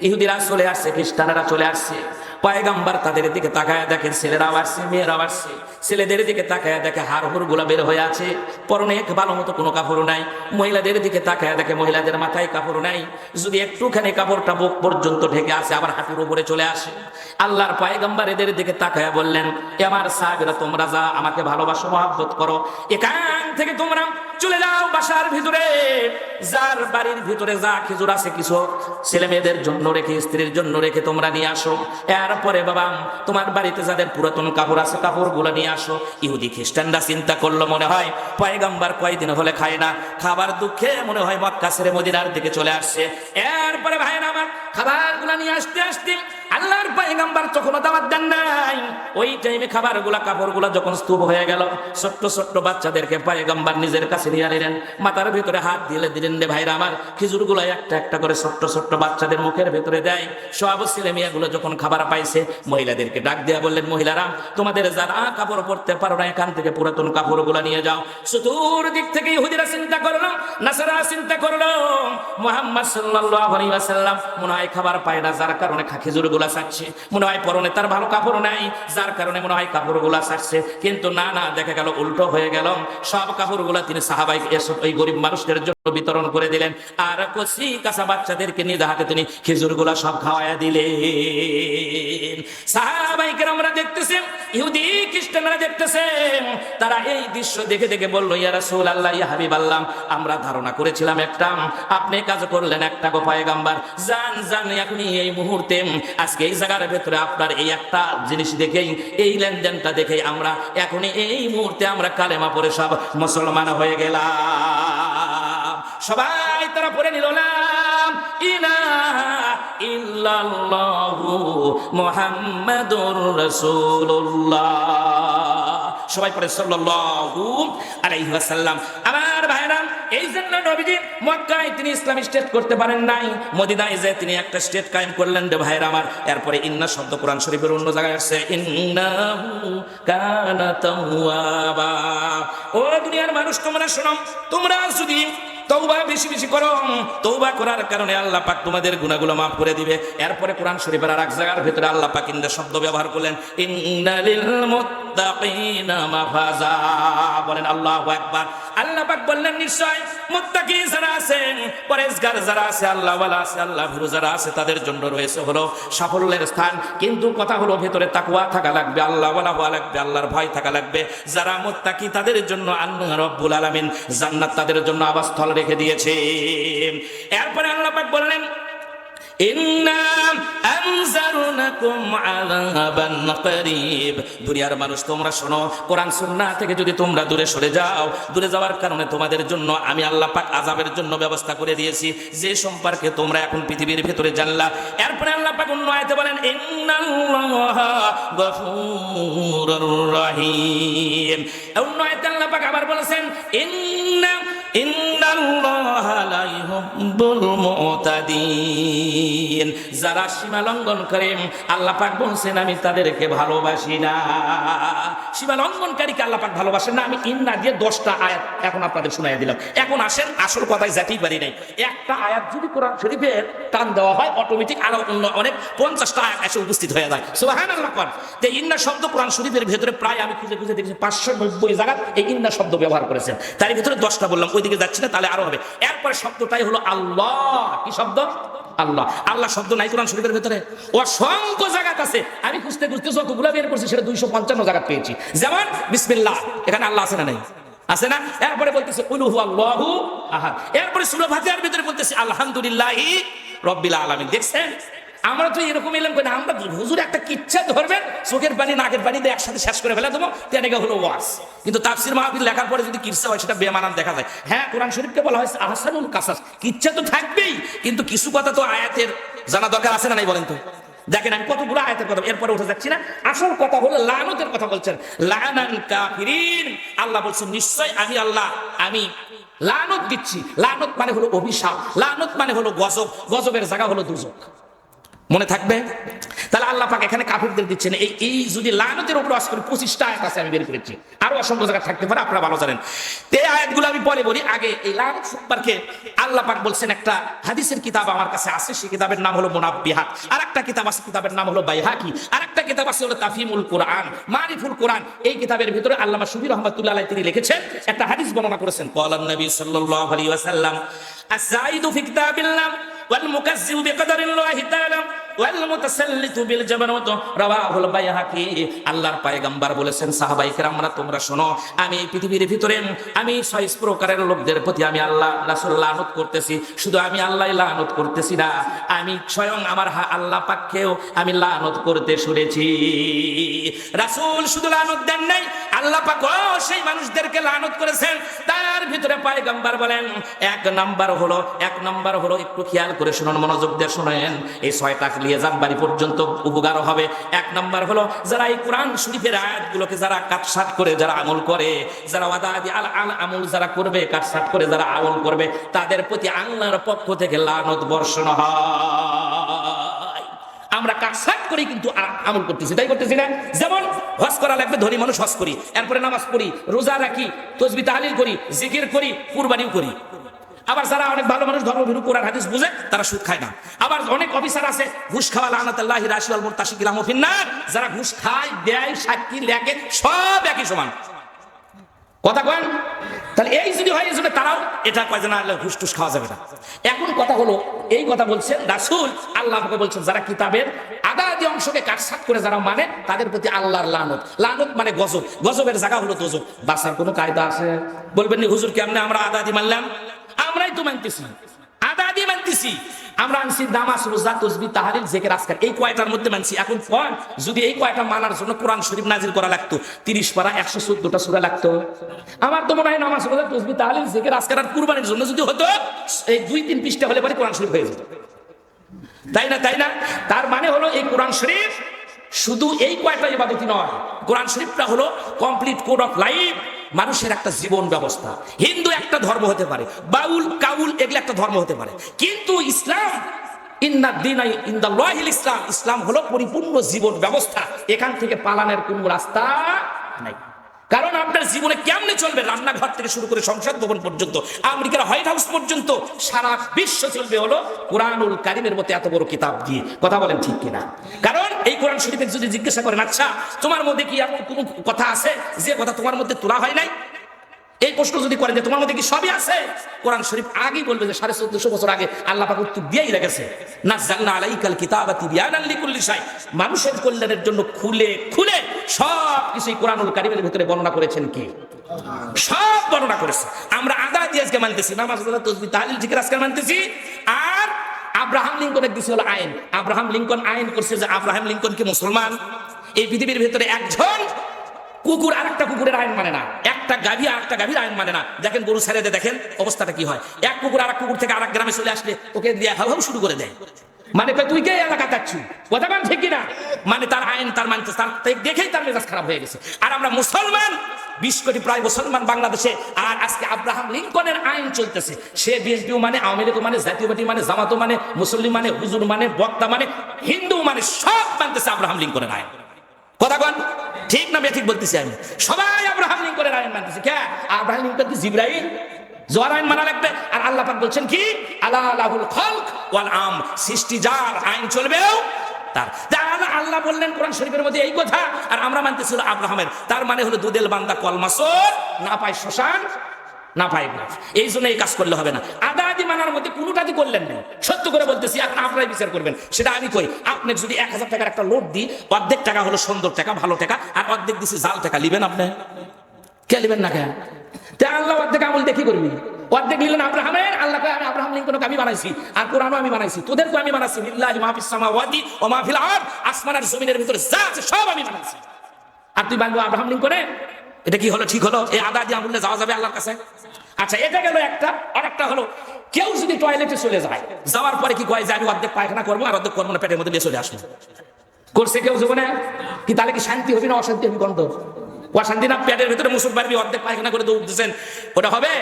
ইহুদিরা চলে আসছে, খ্রিস্টানেরা চলে আসছে। পয়গম্বর তাদের দিকে তাকায় দেখেন ছেলেরাও আসছে, মেয়েরাও আসছে। ছেলেদের দিকে তাকায় দেখে হাড় গুলা বের হয়ে আছে, পরনে ভালো মতো কোনো কাপড় নাই। মহিলাদের দিকে তাকায় দেখে মহিলাদের মাথায় কাপড় নাই, যদি একটুখানি কাপড়টা বুক পর্যন্ত ঢেকে আছে, আবার হাঁটুর উপরে চলে আসে। আল্লাহর পয়গম্বর এদের দিকে তাকায় বললেন, এ আমার সাহাবীরা তোমরা যা আমাকে ভালোবাসো, মহব্বত করো, এখান থেকে তোমরা চলে যাও বাসার ভিতরে, যার বাড়ির ভিতরে যা খেজুর আছে কিছু ছেলে মেয়েদের জন্য রেখে, স্ত্রীর জন্য রেখে তোমরা নিয়ে আসো। এরপরে বাবা তোমার বাড়িতে যাদের পুরাতন কাপড় আছে কাপড়গুলো নিয়ে আসো। ইহুদি খ্রিস্টানরা চিন্তা করলো, মনে হয় পয়গম্বর কয়দিন হলে খায় না, খাবার দুঃখে মনে হয় মক্কা ছেড়ে মদিনার দিকে চলে আসছে। এরপরে ভাইরা আমার খাবারগুলো নিয়ে আসতে আসতে আল্লাহর পয়গম্বর তখন দাওয়াত দেন নাই। ওই টাইমে খাবারগুলা কাপড়গুলা যখন স্তূপ হয়ে গেল, ছোট্ট ছোট্ট বাচ্চাদেরকে পয়গম্বর নিজের কাছে নিয়ে নিলেন, মাথার ভিতরে হাত দিলে দিলেন রে ভাইরা আমার, খেজুরগুলো একটা একটা করে ছোট্ট ছোট্ট বাচ্চাদের মুখের ভেতরে দেয়। সব ছেলে মেয়েগুলো যখন খাবার পাইছে, মহিলাদেরকে ডাক দিয়া বললেন, মহিলারা তোমাদের যারা কাপড় পরতে পারো না এখান থেকে পুরাতন কাপড়গুলো নিয়ে যাও। চতুর্দিক থেকে ইহুদিরা চিন্তা করলো, নাসারা চিন্তা করলো, মুহাম্মদ সাল্লাল্লাহু আলাইহি ওয়াসাল্লাম মনে হয় খাবার পায় না, যার কারণে খেজুরগুলা ছাড়ছে, মনে হয় পরনে তার ভালো কাপড় নাই, যার কারণে মনে হয় কাপড়গুলা ছাড়ছে। কিন্তু না না, দেখা গেল উল্টো হয়ে গেল। সব কাপড়গুলা তিনি সাহাবাইকে এসব ওই গরিব মানুষদের জন্য বিতরণ করে দিলেন, আর কচি কাঁচা বাচ্চাদেরকে নিজ হাতে তিনি খেজুরগুলা সব খাওয়ায়া দিলেন। সাহাবাইকে আমরা দেখতেছেন, ইহুদি খ্রিস্টানরা দেখতেছেন, তারা এই দৃশ্য দেখে দেখে বলল, ইয়া রাসূলুল্লাহ, ইয়া হাবিবাল্লাহ, আমরা ধারণা করেছিলাম একটা, আপনি কাজ করলেন একটা গো পয়গম্বর, জান জান এখনই এই মুহূর্তে আজকে এই জায়গার ভেতরে আপনার এই একটা জিনিস দেখেই, এই লেনদেনটা দেখেই আমরা এখনই এই মুহূর্তে আমরা কালেমা পড়ে সব মুসলমান হয়ে গেলাম। সবাই তারা পড়ে নিল না ইলাহা ইল্লাল্লাহু মুহাম্মাদুর রাসূলুল্লাহ। সবাই পড়ে সাল্লাল্লাহু আলাইহি ওয়াসাল্লাম। আমার ভাইরা, এই জন্য নবীজি মক্কায় তিনি ইসলামী স্টেট করতে পারেন নাই, মদিনায় যে তিনি একটা স্টেট কায়েম করলেন রে ভাইরা আমার। এরপরে ইন্না শব্দ কোরআন শরীফের অন্য জায়গায় আসছে, ইন্নাহু কানা তাওয়াবা। ও দুনিয়ার মানুষ, তোমরা শোনো, তোমরা যদি তওবা বেশি বেশি করো, তওবা করার কারণে আল্লাহ পাক তোমাদের গুনাহগুলো মাফ করে দিবে। এরপরে কোরআন শরীফের আরেক জায়গার ভিতরে আল্লাহ পাক ইন্দা শব্দ ব্যবহার করলেন, ইন্নালিল মুত্তাকিনা মাফাজা। বলেন আল্লাহু আকবার। আল্লাহ পাক বললেন, নিশ্চয় মুত্তাকি যারা আছেন, পরেজগার যারা আছে, আল্লাহওয়ালা আছে, আল্লাহ ভীরু যারা আছে, তাদের জন্য রয়েছে হলো সাফল্যের স্থান। কিন্তু কথা হলো ভেতরে তাকওয়া থাকা লাগবে, আল্লাহওয়ালা হওয়া লাগবে, আল্লাহর ভয় থাকা লাগবে। যারা মুত্তাকি তাদের জন্য আল্লাহ রাব্বুল আলামিন জান্নাত তাদের জন্য আবাসস্থল রেখে দিয়েছে। এরপরে আল্লাহ পাক বললেন, ইন্না আনজারনাকুম আযাবান করিব। দুনিয়ার মানুষ, তোমরা শোনো, কোরআন সুন্নাহ থেকে যদি তোমরা দূরে সরে যাও, দূরে যাওয়ার কারণে তোমাদের জন্য আমি আল্লাহ পাক আযাবের জন্য ব্যবস্থা করে দিয়েছি, যে সম্পর্কে তোমরা এখন পৃথিবীর ভিতরে জানলা। এরপরে আল্লাহ পাক অন্য আয়াতে বলেন, ইন্নাল্লাহা গফুরুর রহিম। অন্য আয়াতে আল্লাহ পাক আবার বলেছেন, ইন্নাল্লাহা লা ইউহিব্বুল মুতাদিন। যারা সীমা লঙ্ঘন করে আল্লাহ পাক বলছেন আমি তাদেরকে ভালোবাসি না। সীমা লঙ্ঘনকারীকে আল্লাহ পাক ভালোবাসেন না। আমি ইন্না দিয়ে 10টা আয়াত এখন আপনাদের শুনাইয়া দিলাম। এখন আসেন, আসল কথায় যেতেই পারি নাই। একটা আয়াত যদি কোরআন শরীফের টান দেওয়া হয়, অটোমেটিক আরো অনেক 50টা আয়াত এসে উপস্থিত হয়ে যায়। সুবহানাল্লাহ। যে ইন্না শব্দ কোরআন শরীফের ভেতরে প্রায় আমি খুঁজে খুঁজে দেখেছি 590 জায়গায় এই ইন্না শব্দ ব্যবহার করেছেন। তার ভিতরে 10টা বললাম, ওইদিকে যাচ্ছি না, তাহলে আরো হবে। এরপরে শব্দটাই হলো আল্লাহ। কি শব্দ? আল্লাহ। আল্লাহ শব্দ নাই কোরআন শরীফের ভিতরে? অসংখ্য জায়গা আছে। আমি খুঁজতে খুঁজতে যতগুলো বের করছি সেটা 255 জায়গা পেয়েছি। যেমন বিসমিল্লাহ, এখানে আল্লাহ আছে না নাই? আছে না? এরপরে বলতেছে কুল হু আল্লাহু আহাদ। এরপরে সূরা ফাতিহার ভিতরে বলতেছে আলহামদুলিল্লাহি রাব্বিল আলামিন। দেখছেন, আমরা তো এরকম এলাম করি না। আমরা হুজুর একটা কিচ্ছা ধরবেন, চোখের পানি নাকের পানি দিয়ে একসাথে শেষ করে ফেলে দেবো, তেনেকে হলো ওয়াজ। কিন্তু তাফসির মাহফিল লেখার পরে যদি কিচ্ছা হয়, সেটা বেমানান দেখা যায়। হ্যাঁ, কোরআন শরীফকে বলা হয়েছে আহসানুল কাসাস, কিচ্ছা তো থাকবেই, কিন্তু কিছু কথা তো আয়াতের জানা দরকার আছে না নাই বলেন তো? দেখেন, আমি কতগুলো আয়াতের কথা এরপরে উঠে যাচ্ছি না। আসল কথা হলো লানতের কথা বলছেন, লানাল কাফিরিন। আল্লাহ বলছেন, নিশ্চয় আমি আল্লাহ আমি লানত দিচ্ছি। লানত মানে হলো অভিশাপ, লানত মানে হলো গজব, গজবের জায়গা হলো দুজক। মনে থাকবে? তাহলে আল্লাহ পাক এখানে কাফিরদের দিচ্ছেন। এই যদি লানতের উপর আজ করে 25টা আয়াত আছে, আমি বের করেছি, আরো অসংখ্য জায়গা থাকতে পারে, আপনারা ভালো জানেন। এই আয়াতগুলো আমি পরে বলি। আগে এই লানত সম্পর্কে আল্লাহ পাক বলছেন, একটা হাদিসের কিতাব আমার কাছে আছে, সেই কিতাবের নাম হলো মুনাব্বিহাত। আর একটা কিতাব আছে, কিতাবের নাম হলো বাইহাকি। আর একটা কিতাব আছে হলো তাফহিমুল কোরআন, মারিফুল কোরআন। এই কিতাবের ভিতরে আল্লামা সুবি রহমাতুল্লাহ আলাইহি তিনি লিখেছেন, একটা হাদিস বর্ণনা করেছেন। ক্বালান নবী সাল্লাল্লাহু আলাইহি ওয়াসাল্লাম, আস-সাঈদু ফি কিতাবিল্লাহ ওয়াল মুকাজ্জিবু বিকদারিল্লাহি তাআলা ওয়াল মুতাসাল্লিতু বিল জাবারুত, রাওয়াহুল বাইহাকি। আল্লাহর পয়গম্বর বলেছেন, সাহাবায়ে কেরামরা তোমরা শোনো, আমি এই পৃথিবীর ভিতরে আমি 6 প্রকারের লোকদের প্রতি আমি আল্লাহ রাসূল লানত করতেছি। শুধু আমি আল্লাহই লানত করতেছি না, আমি স্বয়ং আমার আল্লাহ পাককেও আমি লানত করতে শুনেছি। রাসূল শুধু লানত দেন নাই, আল্লাহ পাকও সেই মানুষদেরকে লানত করেছেন। তার ভিতরে পয়গম্বর বলেন এক নাম্বার হলো একটু খেয়াল করে শুনুন, মনোযোগ দিয়ে শুনেন, এই 6টা নিয়ে যান বাড়ি পর্যন্ত উপকার হবে। এক নাম্বার হলো যারা এই কোরআন শরীফের আয়াতগুলোকে যারা কাটছাট করে যারা আমল করে, যারা ওয়াদাদি আল আমল যারা করবে, কাটছাট করে যারা আমল করবে, তাদের প্রতি আল্লাহর পক্ষ থেকে লানত বর্ষণ হয়। আমরা কাটছাট করি কিন্তু আমল করতেছি, তাই করতেছি না? যেমন হজ করা লাগবে, ধনী মানুষ হজ করি, এরপরে নামাজ পড়ি, রোজা রাখি, তাসবিহ তাহলিল করি, জিকির করি, কুরবানিও করি। আবার যারা অনেক ভালো মানুষ ধর্মভীরু কোরআন হাদিস বুঝে তারা সুদ খায় না। আবার অনেক অফিসার আছে ঘুষ খাওয়া, লানাতুল্লাহি রাশি ওয়াল মুরতাশিকিরাম ফিন্নার, যারা ঘুষ খায়, দেয়, সাক্ষী লেখে, সব একই সমান। কথা কন, তাহলে এই যদি হয়, এই জন্য তারাও এটা কয় যে না ঘুষ টুস খাওয়া যাবে না। এখন কথা হলো, এই কথা বলছেন রাসূল, আল্লাহ আমাকে বলছেন যারা কিতাবের আদাদি অংশকে কাটছাট করে যারা মানে, তাদের প্রতি আল্লাহর লানত। লানত মানে গজব, গজবের জায়গা হলো দোজখ। বাঁচার কোনো কায়দা আছে? বলবেন নি হুজুর কেমনে আমরা আদাদি মানলাম? আমরাই তো মানতেছি, আদাদি মানতেছি। আমরা আনছি নামাজ, রোজা, তাসবিহ তাহলিল, জিকির, আজকার, এই কয়টার মধ্যে মানছি। এখন কোন যদি এই কয়টা মানার জন্য কোরআন শরীফ নাজিল করা লাগতো, 30 পারা 114টা সূরা লাগতো। আমার তো মনে হয় নামাজ, রোজা, তাসবিহ তাহলিল, জিকির, আজকার আর কুরবানির জন্য যদি হতো, এই 2-3 পৃষ্ঠা হলে পরে কোরআন শরীফ হয়ে যেত, তাই না? তাই না? তার মানে হলো এই কোরআন শরীফ শুধু এই কয়টা ইবাদতই নয়, কোরআন শরীফটা হলো কমপ্লিট কোড অফ লাইফ, মানুষের একটা জীবন ব্যবস্থা। হিন্দু একটা ধর্ম হতে পারে, বাউল কাউল এগুলো একটা ধর্ম হতে পারে, কিন্তু ইসলাম ইসলাম, ইসলাম হলো পরিপূর্ণ জীবন ব্যবস্থা। এখান থেকে পালানোর কোন রাস্তা নাই। কারণ আপনার জীবনে কেমনে চলবে, রান্নাঘর থেকে শুরু করে সংসদ ভবন পর্যন্ত, আমেরিকার হোয়াইট হাউস পর্যন্ত, সারা বিশ্ব চলবে হলো কুরআনুল কারীমের মতো এত বড় কিতাব দিয়ে। কথা বলেন ঠিক কিনা? কারণ এই কোরআন শরীফে যদি জিজ্ঞাসা করেন, আচ্ছা তোমার মধ্যে কি এমন কোনো কথা আছে যে কথা তোমার মধ্যে তোলা হয় নাই, এই প্রশ্ন যদি করেন যে তোমার মধ্যে কি সবই আছে, কোরআন শরীফ আগেই বলবে যে 1450 বছর আগে আল্লাহ পাক উত্তর দিয়েই রেখেছে, নাযালনা আলাইকাল কিতাবা তিবয়ানান লিকুল্লি শাই, মানুষের কল্যাণের জন্য খুলে খুলে সব কিছু কোরআনুল কারীমের ভিতরে বর্ণনা করেছেন কে? সব বর্ণনা করেছে। আমরা আদা দিয়ে আজকে মানতেছি, নামাজ, রোজা, তাসবিহ তাহলিল, জিকির, আজকার মানতেছি। আর আব্রাহাম লিঙ্কনের দিছে হলো আইন। আব্রাহাম লিঙ্কন আইন করছে যে আব্রাহাম লিঙ্কন কি মুসলমান? এই পৃথিবীর ভিতরে একজন কুকুর আরেকটা কুকুরের আইন মানে না, একটা গাভী আরেকটা গাভীর আইন মানে না। দেখেন গরু ছেড়ে দিয়ে দেখেন অবস্থাটা কি হয়। এক কুকুর আরেক কুকুর থেকে আরেক গ্রামে চলে আসলে ওকে দিয়ে হাউ হাউ শুরু করে দেয়, মানে তুই কে এলাকা যাচ্ছু, কথা বল ঠিক কিনা? মানে তার আইন তার মানতে, তার দেখেই তার মেজাজ খারাপ হয়ে গেছে। আর আমরা মুসলমান, 20 কোটি প্রায় মুসলমান বাংলাদেশে, আর আজকে আব্রাহাম লিঙ্কনের আইন চলতেছে। সে বিএনপিও মানে, আওয়ামী লীগ মানে, জাতীয় পার্টি মানে, জামাতো মানে, মুসলিম মানে, হুজুর মানে, বক্তা মানে, হিন্দু মানে, সব মানতেছে আব্রাহাম লিঙ্কনের আইন। কথা বল ঠিক না? ঠিক বলতেছি আমি, সবাই আব্রাহাম লিঙ্কনের আইন মানতেছে। কে? আব্রাহাম লিঙ্কন কি জিবরাইল? জোয়ার আইন মানা লাগবে। আর আল্লাহ পাক বলছেন কি, আলা লাহুল খালক ওয়াল আম, সৃষ্টি যার, আইন চলবেও তার। আল্লাহ বললেন কোরআন শরীফের মধ্যে এই কথা, আর আমরা মানতেছিল আব্রাহামের। তার মানে হলো দুদেল বান্দা কলমাসর, না পায় শ্মশান, না পায় গ্রাফ। এই জন্য এই কাজ করলে হবে না। আদাদি মানার মধ্যে কোনোটাই করলেন না, সত্য করে বলতেছি। এখন আপনারাই বিচার করবেন। সেটা আমি কই, আপনি যদি 1000 টাকার একটা নোট দিই, অর্ধেক টাকা হলো সুন্দর টাকা, ভালো টাকা, আর অর্ধেক দিছি জাল টাকা, লিবেন আপনি? কে লিবেন না? কেন? তা আল্লাহ অর্ধেক আমল দেখি করবি, অর্ধেক নিলেন আব্রাহামের। আল্লাহ কয় আমি আব্রাহাম লিঙ্কনকে আমি বানাইছি, আর কোরআনও আমি বানাইছি, তোদেরকে আমি বানাইছি। লিল্লাহি মা ফিস সামাওয়াতি ওয়া মা ফিল আরদ, আসমান আর জমিনের ভিতরে যা আছে সব আমি বানাইছি। আর তুই বানবো আব্রাহাম লিঙ্কনে? এটা কি হলো? ঠিক হলো? এই আদাদি আমলে যাওয়া যাবে আল্লাহর কাছে? আচ্ছা, এটা গেল একটা। আরেকটা হলো, কেউ যদি টয়লেটে চলে যায়, যাওয়ার পরে কি কয় যে আমি অর্ধেক পায়খানা করবো আর অর্ধেক করবো না, পেটের মধ্যে নিয়ে চলে আসবো। করছে কেউ জীবনে? কি তাহলে কি শান্তি হবে না অশান্তি হবে? কোন তো অশান্তি না, পেটের ভিতরে মুসুর পারবি, অর্ধেক পায়খানা করে দৌড় দিচ্ছেন, ওটা হবে?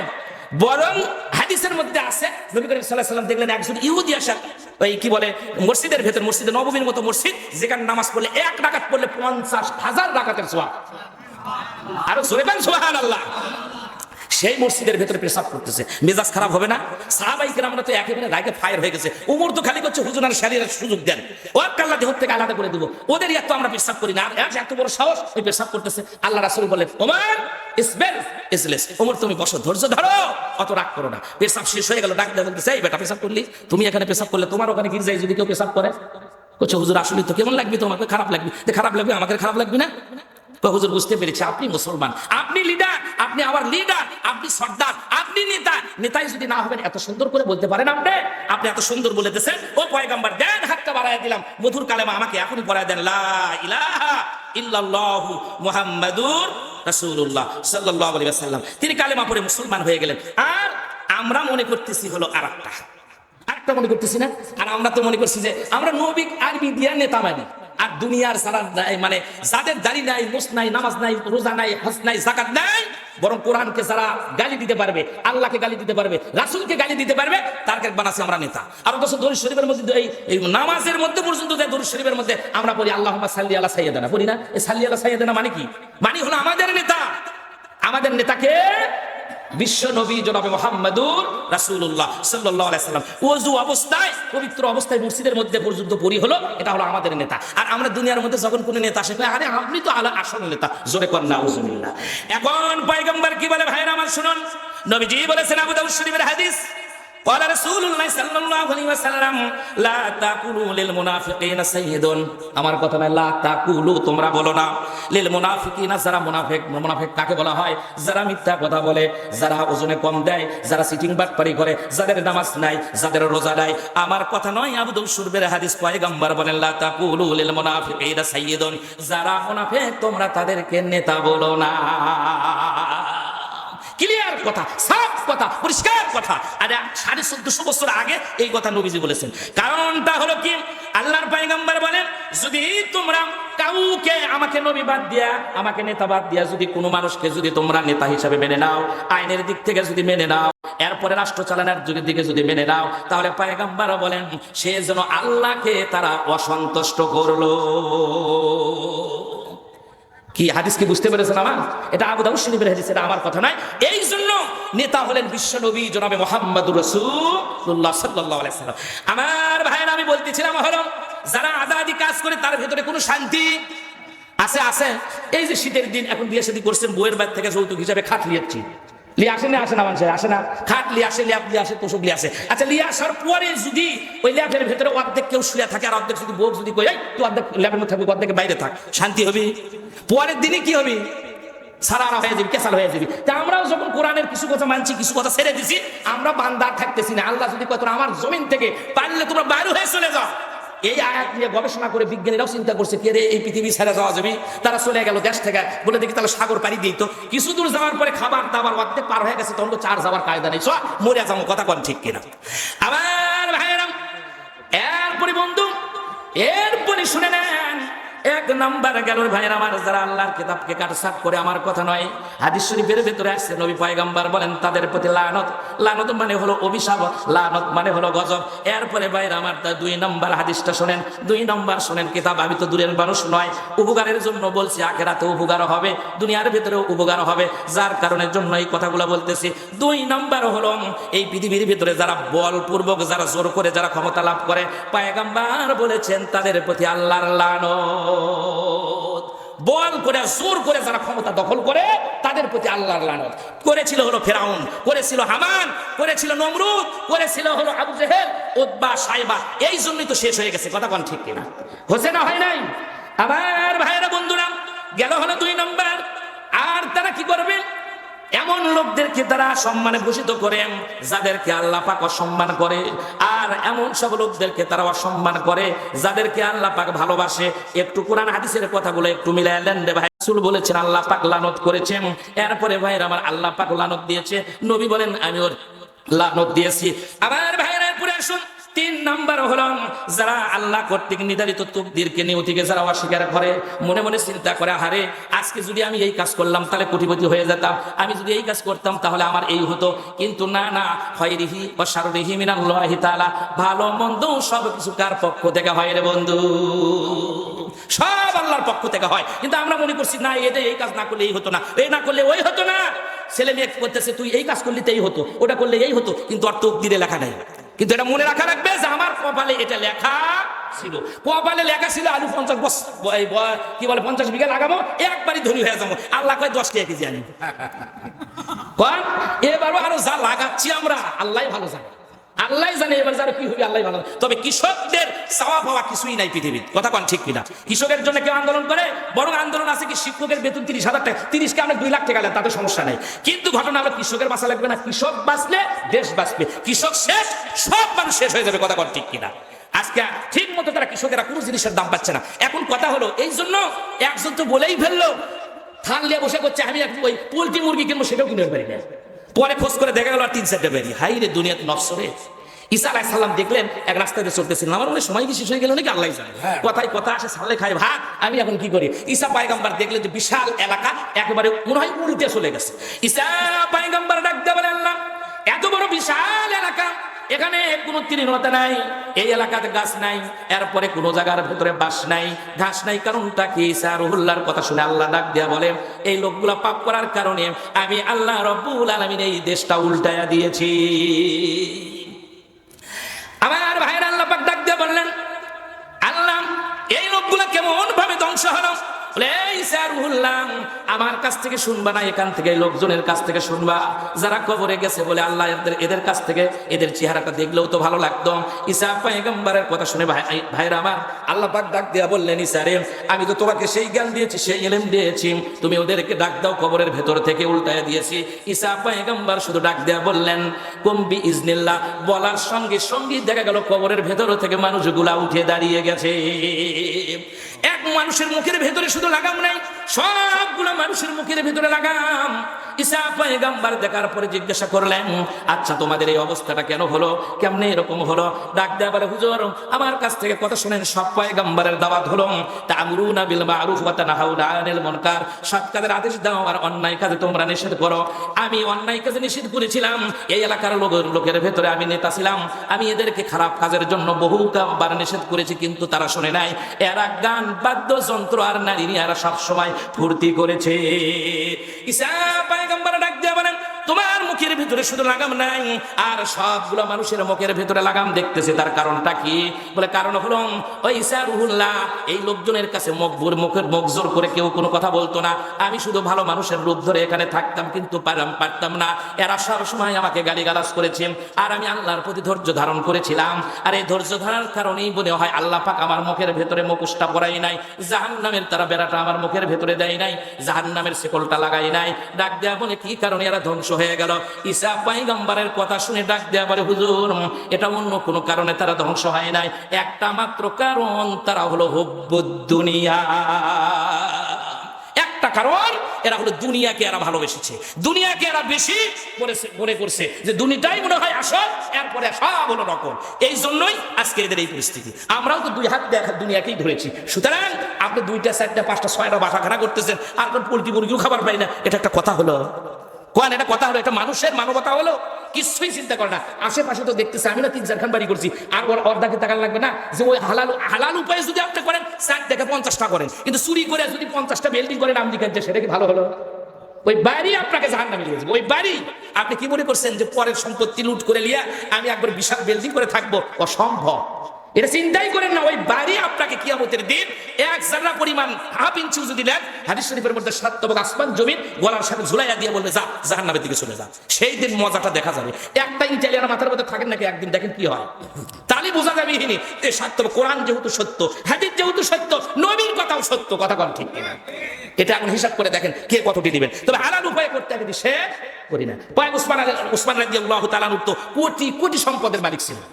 বরং হাদিসের মধ্যে আছে, নবী করিম সাল্লাল্লাহু আলাইহি ওয়াসাল্লাম দেখলেন একজন ইহুদি আসা, ওই কি বলে মসজিদের ভেতর, মসজিদে নববীর মতো মসজিদ, যেখানে নামাজ পড়লে 1 রাকাত পড়লে 50,000 রাকাতের সওয়াব। আরো জোরে বলেন সুবহানাল্লাহ। সেই মসজিদের ভেতরে পেশাব করতেছে, মেজাজ খারাপ হবে না? সাহাবাই কেরামরা তো একেবারে রাগে ফায়ার হয়ে গেছে। উমর তো খালি করছে হুজুর আর শরীরের সুযোগ দেন, ও আল্লাহ দেহ থেকে আলাদা করে দেবো, ওদের এত আমরা পেশাব করি না, আর এত বড় সাহস ওই পেশাব করতেছে। আল্লাহ রাসূল বলেন, ওমর ইসবের ইসলেস, ওমর তুমি বসো, ধৈর্য ধরো, অত রাগ করো না। পেশাব শেষ হয়ে গেল, ডাক দিয়ে বলতেছে, এই বেটা পেশাব করলি, তুমি এখানে পেশাব করলে তোমার ওখানে গিয়ে যাই যদি কেউ পেশাব করে, বলছে হুজুর আসলে তো কেমন লাগবে, তোমাকে খারাপ লাগবে। খারাপ লাগবে, আমাকে খারাপ লাগবে না? হুজুর বুঝতে পেরেছি আপনি মুসলমান, আপনি লিডার, আপনি আমার লিডার, আপনি সর্দার, আপনি নেতা। নেতাই যদি না হবেন এত সুন্দর করে বলতে পারেন আপনি এত সুন্দর বলে দিয়েছেন। ও পয়গম্বর, দেন হাতটা বাড়ায় দিলাম, মধুর কালেমা আমাকে এখনই পড়ায় দেন, লা ইলাহা ইল্লাল্লাহু মুহাম্মাদুর রাসূলুল্লাহ সাল্লাল্লাহু আলাইহি ওয়াসাল্লাম। তিনি কালেমা পড়ে মুসলমান হয়ে গেলেন। আর আমরা মনে করতেছি হলো আরেকটা মনে করতেছি না। আর আমরা তো মনে করছি যে আমরা নবী আরবি দিয়া নেতা মানি, আর দুনিয়ার যারা মানে যাদের দাড়ি নাই, মুছ নাই, নামাজ নাই, রোজা নাই, হজ নাই, যাকাত নাই, বরং কোরআনকে যারা গালি দিতে পারবে, আল্লাহকে গালি দিতে পারবে, রাসূলকে গালি দিতে পারবে, তারকে বানাচ্ছি আমরা নেতা। আর অথচ দরুদ শরীফের মধ্যে এই নামাজের মধ্যে পর্যন্ত দরুদ শরীফের মধ্যে আমরা বলি আল্লাহুম্মা সাল্লি আলা সাইয়্যিদানা, বলি না? এই সাল্লি আলা সাইয়্যিদানা মানে কি? মানে হলো আমাদের নেতা। আমাদের নেতাকে বিশ্ব নবী জনাবে মুহাম্মাদুর রাসূলুল্লাহ সাল্লাল্লাহু আলাইহি সাল্লাম ওযু অবস্থায়, পবিত্র অবস্থায় মসজিদের মধ্যে পর্যন্ত পড়ি হলো, এটা হলো আমাদের নেতা। আর আমরা দুনিয়ার মধ্যে যখন কোনো নেতা আসে, আরে আপনি তো আসল নেতা, জোরে কর নাউজুবিল্লাহ। এখন পয়গম্বর কি বলে ভাইরা আমার শুনুন, নবীজি বলেছেন আবু দাউদ শরীফের হাদিস, قال رسول الله صلى الله عليه وسلم لا تقولوا للمنافقين سيد, আমার কথা না, লা তাকুলু, তোমরা বলো না, লিল মুনাফিকিনা, যারা মুনাফিক। মুনাফিক কাকে বলা হয়? যারা মিথ্যা কথা বলে, যারা ওজনে কম দেয়, যারা সিটিং বাটপারি করে, যাদের নামাজ নাই, যাদের রোজা নাই। আমার কথা নয়, আবু দাউদ শরীফের হাদিস, পয়গম্বর বলেন লা তাকুলু লিল মুনাফিকিনা সাইয়্যিদুন, যারা মুনাফিক তোমরা তাদেরকে নেতা বলো না। ক্লিয়ার কথা, সাফ কথা, পরিষ্কার কথা। আর 1450 বছর আগে এই কথা নবীজি বলেছেন। কারণটা হলো কি, আল্লাহর পয়গম্বর বলেন, যদি তোমরা কাউকে, আমাকে নবী বাদ দিয়া, আমাকে নেতা বাদ দিয়া, যদি কোনো মানুষকে যদি তোমরা নেতা হিসাবে মেনে নাও, আইনের দিক থেকে যদি মেনে নাও, এরপরে রাষ্ট্র চালানোর যুগের দিকে যদি মেনে নাও, তাহলে পয়গম্বর বলেন সে যেন আল্লাহকে তারা অসন্তুষ্ট করলো। কি হাদিস কি বুঝতে পেরেছেন আমার? এটা আবু দাউদ শরীফের হাদিস, এটা আমার কথা নয়। এই জন্য নেতা হলেন বিশ্ব নবী জনাবে মুহাম্মদুর রাসূলুল্লাহ সাল্লাল্লাহু আলাইহি ওয়াসাল্লাম। আমার ভাইরা, আমি বলতেছিলাম হলো, যারা আজাদি কাজ করে তার ভেতরে কোনো শান্তি আছে? এই যে শীতের দিন, এখন বিয়ে শাদী করছেন, বউয়ের বাড়ি থেকে যৌতুক হিসাবে খাট লিয়েছি, লিয়ে আসে না? আসে না মানুষের? আসে না? খাট লিয়ে আসে, ল্যাপ লিয়ে আসে, তোষক লিয়ে আসে। আচ্ছা, লিয়ে আসার পরে যদি ওই ল্যাপের ভেতরে অর্ধেক কেউ শুয়ে থাকে, আর অর্ধেক যদি বউ যদি কই তুই অর্ধেক ল্যাপের মধ্যে থাকবি, অর্ধেক বাইরে থাক, শান্তি হবে? পরের দিনে কি হবে? সারারা হয়ে যাবি, কেসাল হয়ে যাবি। তা আমরাও যখন কোরআনের কিছু কথা মানছি, কিছু কথা ছেড়ে দিছি, আমরা বান্দা থাকতেছি না। আল্লাহ যদি কত আমার জমিন থেকে পারলে তোমরা বাইরে হয়ে চলে যাও, এই আয়াত নিয়ে গবেষণা করে বিজ্ঞানীরাও চিন্তা করছে, কে রে এই পৃথিবী ছেড়ে যাওয়া যাবে? তারা চলে গেল দেশ থেকে, বলে দেখি তাহলে সাগর পাড়ি দিত। কিছু দূর যাওয়ার পরে খাবার দাবার অর্ধেক পার হয়ে গেছে, তখন তো চার যাওয়ার কায়দা নেই, সব মরে যাবো। কথা কন ঠিক কিনা? আমার ভাইয়েরাম, এরপরে বন্ধু, এরপরে শুনে নেন, এক নাম্বার গেল ভাইয়ের আমার, যারা আল্লাহর কিতাবকে কাটছাঁট করে, আমার কথা নয়, হাদিস শরীফের ভেতরে আসছে, নবী পয়গম্বর বলেন তাদের প্রতি লানত। লানত মানে হলো অভিশাপ, লানত মানে হলো গজব। এরপরে ভাইয়ের আমার, 2 নম্বর হাদিসটা শুনেন, 2 নম্বর শুনেন। কিতাব আমি তো দূরের মানুষ নয়, উপকারের জন্য বলছি, আখিরাতে উপকার হবে, দুনিয়ার ভেতরেও উপকার হবে, যার কারণের জন্য এই কথাগুলো বলতেছি। 2 নম্বর হলো, এই পৃথিবীর ভিতরে যারা বলপূর্বক, যারা জোর করে, যারা ক্ষমতা লাভ করে, পয়গম্বর বলেছেন তাদের প্রতি আল্লাহর লানত। বল করে, জোর করে যারা ক্ষমতা দখল করে, তাদের প্রতি আল্লাহর লানত। করেছিল হলো ফেরাউন, করেছিল হামান, করেছিল নমরুদ, করেছিল হলো আবু জেহেল, উতবা, সাইবা। এই জন্যই তো শেষ হয়ে গেছে। কথা কোন ঠিক কিনা? হচ্ছে না, হয় নাই? আমার ভাইয়েরা, বন্ধুরা, গেল হলো 2 নম্বর। আর তারা কি করবে? এমন লোকদেরকে তারা সম্মানে ভূষিত করেন যাদেরকে আল্লাহ পাক অসম্মান করে, আর এমন সব লোকদেরকে তারা অসম্মান করে যাদেরকে আল্লাহ পাক ভালোবাসে। একটু কোরআন হাদিসের কথাগুলো একটু মিলাই নেন রে ভাই। রাসূল বলেছেন আল্লাহ পাক লানত করেছেন, এরপরে ভাইরা আমার আল্লাহ পাক লানত দিয়েছে, নবী বলেন আমি ওর লানত দিয়েছি। আমার ভাইরা, এরপরে আসুন 3 নাম্বার হলো, যারা আল্লাহ কর্তৃক নির্ধারিত তকদিরকে, নিয়তিকে যারা অস্বীকার করে, মনে মনে চিন্তা করে, হারে আজকে যদি আমি এই কাজ করলাম তাহলে কোটিপতি হয়ে যেতাম, আমি যদি এই কাজ করতাম তাহলে আমার এই হতো। কিন্তু না না, খায়রিহি ওয়া শাররিহি মিনাল্লাহি তাআলা, ভালো মন্দ সব কিছু কার পক্ষ থেকে হয় রে বন্ধু? সব আল্লাহর পক্ষ থেকে হয়। কিন্তু আমরা মনে করছি না, এটা এই কাজ না করলে এই হতো না, এই না করলে ওই হতো না। ছেলে মেয়ে করতেছে, তুই এই কাজ করলে এই হতো, ওটা করলে এই হতো, কিন্তু আর তকদিরে লেখা নাই। কিন্তু এটা মনে রাখা রাখবে যে আমার কপালে এটা লেখা ছিল। কপালে লেখা ছিল আলু 50 বিঘা লাগাবো, একবারই ধনী হয়ে যাবো। আল্লাহ কয় 10 টাকা কেজি আনি। এবারও আরো যা লাগাচ্ছি আমরা, আল্লাহ ভালো জানে, আল্লাহ জানে এবার যারা কি হবে, আল্লাহ ভালো। তবে কৃষকদের চাওয়া পাওয়া কিছুই নাই পৃথিবীর। কথা কোন ঠিক কিনা? কৃষকের জন্য কেউ আন্দোলন করে? বরং আন্দোলন আছে কি, শিক্ষকের বেতন 30,000 টাকা, 30কে আমরা 2 লাখ টাকা দেন, তাতে সমস্যা নাই। কিন্তু ঘটনা হলো কৃষকের বাঁচা লাগবে না। কৃষক বাঁচলে দেশ বাঁচবে, কৃষক শেষ, সব মানুষ শেষ হয়ে যাবে। কথা কোন ঠিক কিনা? আজকে ঠিক মতো তারা কৃষকেরা কোনো জিনিসের দাম পাচ্ছে না। এখন কথা হলো, এই জন্য একজন তো বলেই ফেললো, থান নিয়ে বসে করছে আমি ওই পোল্ট্রি মুরগি কিনবো সেটাও কিনতে পারি না। পরে খোঁজ করে দেখা গেল আর 3-4টা বেরি। হাই রে দুনিয়াতে নফসরে। ঈসা আলাইহিস সালাম দেখলেন এক রাস্তাতে চলতেছিলেন, আমার মনে সময় কি শেষ হয়ে গেল নাকি আল্লাহ জানে, কথায় কথা আসে সালে খায় ভাত, আমি এখন কি করি। ঈসা পয়গম্বর দেখলেন যে বিশাল এলাকা একেবারে মনে হয় উল্টে চলে গেছে। ঈসা পয়গম্বর ডাক দিয়ে বলেন, আল্লাহ এত বড় বিশাল এলাকা, এখানে কোনো তৃণলতা নাই, এই এলাকাতে গাছ নাই, এরপরে কোনো জায়গার ভেতরে বাস নাই, ঘাস নাই, কারণটা কি? ঈসা রুহুল্লাহর কথা শুনে আল্লাহ ডাক দিয়া বলে, এই লোকগুলা পাপ করার কারণে আমি আল্লাহ রব্বুল আলামিন এই দেশটা উল্টায়া দিয়েছি। আমার ভাইয়ের আল্লাহ পাক ডাক দিয়ে বললেন, আল্লাহ এই লোকগুলা কেমন ভাবে ধ্বংস হলো? বলে ঈসা রুহুল্লাহ আমার কাছ থেকে শুনবা না, এখান থেকে লোকজনের কাছ থেকে শুনবা যারা কবরে গেছে। বলে আল্লাহ এদের কাছ থেকে এদের চেহারাটা দেখলেও তো ভালো লাগতো। ঈসা পয়গম্বরের কথা শুনে ভাইরা আমার আল্লাহ পাক ডাক দিয়া বললেন, ঈসা রে আমি তো তোমাকে সেই জ্ঞান দিয়েছি, সেই ইলম দিয়েছি, তুমি ওদেরকে ডাক দাও, কবরের ভেতর থেকে উল্টায়া দিয়েছি। ঈসা পয়গম্বর শুধু ডাক দিয়া বললেন কুম বিইজনিল্লাহ, বলার সঙ্গে সঙ্গে দেখা গেল কবরের ভেতর থেকে মানুষগুলা উঠে দাঁড়িয়ে গেছে। এক মানুষের মুখের ভেতরে শুধু লাগাম নাই, সবগুলো মানুষের মুখের ভেতরে লাগাম। ঈসা পয়গম্বর দেখার পরে জিজ্ঞাসা করলেন, আচ্ছা তোমাদের এই অবস্থাটা কেন হলো, কেমনে এরকম হলো? ডাক দেয়া বলে, হুজুর আমার কাছ থেকে কথা শুনেন, সব পয়গম্বরের দাওয়াত হলো তা'মুরুনা বিল মা'রুফ ওয়া তানহাউনা আনিল মুনকার, সৎ কাজের আদেশ দাও আর অন্যায় কাজে তোমরা নিষেধ করো। আমি অন্যায় কাজে নিষেধ করেছিলাম, এই এলাকার লোকের ভেতরে আমি নেতা ছিলাম, আমি এদেরকে খারাপ কাজের জন্য বহুবার নিষেধ করেছি, কিন্তু তারা শুনে নাই। এরা গান বাদ্যযন্ত্র আর নারী নিয়ে এরা সবসময় ফুর্তি করেছে। ঈসা পয়গম্বর ডাক দিয়ে বলেন, তোমার মুখের ভিতরে শুধু লাগাম নাই, আর সবগুলো মানুষের মুখের ভিতরে লাগাম দেখতেছে, তার কারণটা কি? বলে কারণ হলো ওই ঈসা রুহুল্লাহ এই লোকজনের কাছে মুখ জোর করে কেউ কোনো কথা বলতো না, আমি শুধু ভালো মানুষের রূপ ধরে এখানে থাকতাম, কিন্তু পারতাম না। এরা সব সময় আমাকে গালিগালাজ করেছেন, আর আমি আল্লাহর প্রতি ধৈর্য ধারণ করেছিলাম, আর এই ধৈর্য ধারণের কারণেই মনে হয় আল্লাহ পাক আমার মুখের ভেতরে মুখোশটা পরাই নাই, জাহান্নামের তারা বেড়াটা আমার মুখের ভেতরে দেয় নাই, জাহান্নামের শিকলটা লাগাই নাই। ডাক দেয়া বলে, কি কারণে এরা ধ্বংস হয়ে গেল? ঈসা পয়গম্বরের কথা শুনে ডাক দেয়া বলে, হুজুর এটা অন্য কোনো কারণে তারা ধ্বংস হয় নাই, একটা মাত্র কারণ, তারা হলো হুব্বুদ দুনিয়া। একটা কারণ, এরা হলো দুনিয়াকে এরা ভালোবেসেছে, দুনিয়াকে এরা বেশি মনে করছে যে দুনিয়াটাই মনে হয় আসল, এরপরে সব হলো নকল। এই জন্যই আজকে এদের এই পরিস্থিতি। আমরাও তো দুই হাত দেখা দুনিয়াকেই ধরেছি। সুতরাং আপনি 2টা 4টা 5টা 6টা বাসা খানা করতেছেন, আর কোন পোল্ট্রি মুরগিও খাবার পাই না, এটা একটা কথা হলো? কোন এটা কথা হলো? এটা মানুষের মানবতা হলো? কিছুই চিন্তা করে না। আশেপাশে তো দেখতেছে, আমি না 3-4 খান বাড়ি করছি, আর ওর দাকে তাকান লাগবে না যে ওই হালাল উপায়ে যদি আপনি করেন 4 থেকে 50টা করেন, কিন্তু চুরি করে যদি 50টা বিল্ডিং করেন নাম লিখেন, সেটা কি ভালো হলো? ওই বাড়ি আপনাকে জাহান্নামে নিয়ে যাবে। ওই বাড়ি আপনি কি মনে করছেন যে পরের সম্পত্তি লুট করে লিয়া আমি একবার বিশাল বিল্ডিং করে থাকবো? অসম্ভব, এটা চিন্তাই করেন না। ওই বাড়ি আপনাকে কিয়ামতের দিন 1 জাররা পরিমাণ হাফ ইঞ্চি যদি দেন, হাদিস শরীফের মধ্যে 7 তবক আসমান জমিন গলার সাথে ঝুলাইয়া দিয়ে বলবে যা জাহান্নামের দিকে চলে যা। সেই দিন মজাটা দেখা যাবে। একটা ইটালিয়ান মাথার মধ্যে থাকেন নাকি, একদিন দেখেন কি হয়, তাহলে বোঝা যাবে ইহিনী এই 7 তবক। কোরআন যেহেতু সত্য, হাদিস যেহেতু সত্য, নবীর কথাও সত্য, কথা কোন ঠিক কিনা? এটা এখন হিসাব করে দেখেন কে কতটি দিবেন। তবে হালাল উপায়ে করতে হবে, সে করি না। উসমান রাদিয়াল্লাহু তাআলা তো কোটি কোটি সম্পদের মালিক ছিলেন,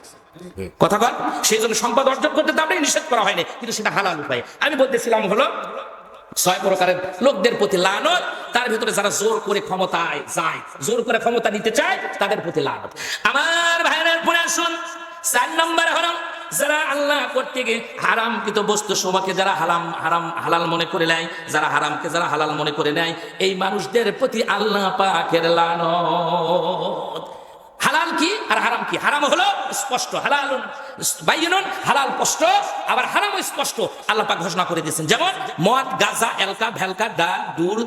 কথা কন। সেই জন্য সম্পদ অর্জন করতে তো আপনাকে নিষেধ করা হয়নি, কিন্তু সেটা হালাল উপায়। আমি বলতেছিলাম হলো 6 প্রকারের লোকদের প্রতি লানত, তার ভিতরে যারা জোর করে ক্ষমতায় যায়, জোর করে ক্ষমতা নিতে চায়, তাদের প্রতি লানত। আমার ভাইয়ের পরে আসুন, 4 নম্বর হলো যারা আল্লাহ করতে গিয়ে হারামকৃত বস্তু সমূহকে যারা হালাল মনে করে নেয়, যারা হারামকে যারা হালাল মনে করে নেয়, এই মানুষদের প্রতি আল্লাহ পাকের লানত। হালাল কি আর হারাম কি? হারাম হলো স্পষ্ট, হালালুন বাইয়িনুন, হালাল স্পষ্ট, আবার হারাম স্পষ্ট। আল্লাহ পাক ঘোষণা করে দিয়েছেন, যেমন মদ, গাঁজা, এলকা, ভেলকা, ডাল, দুল,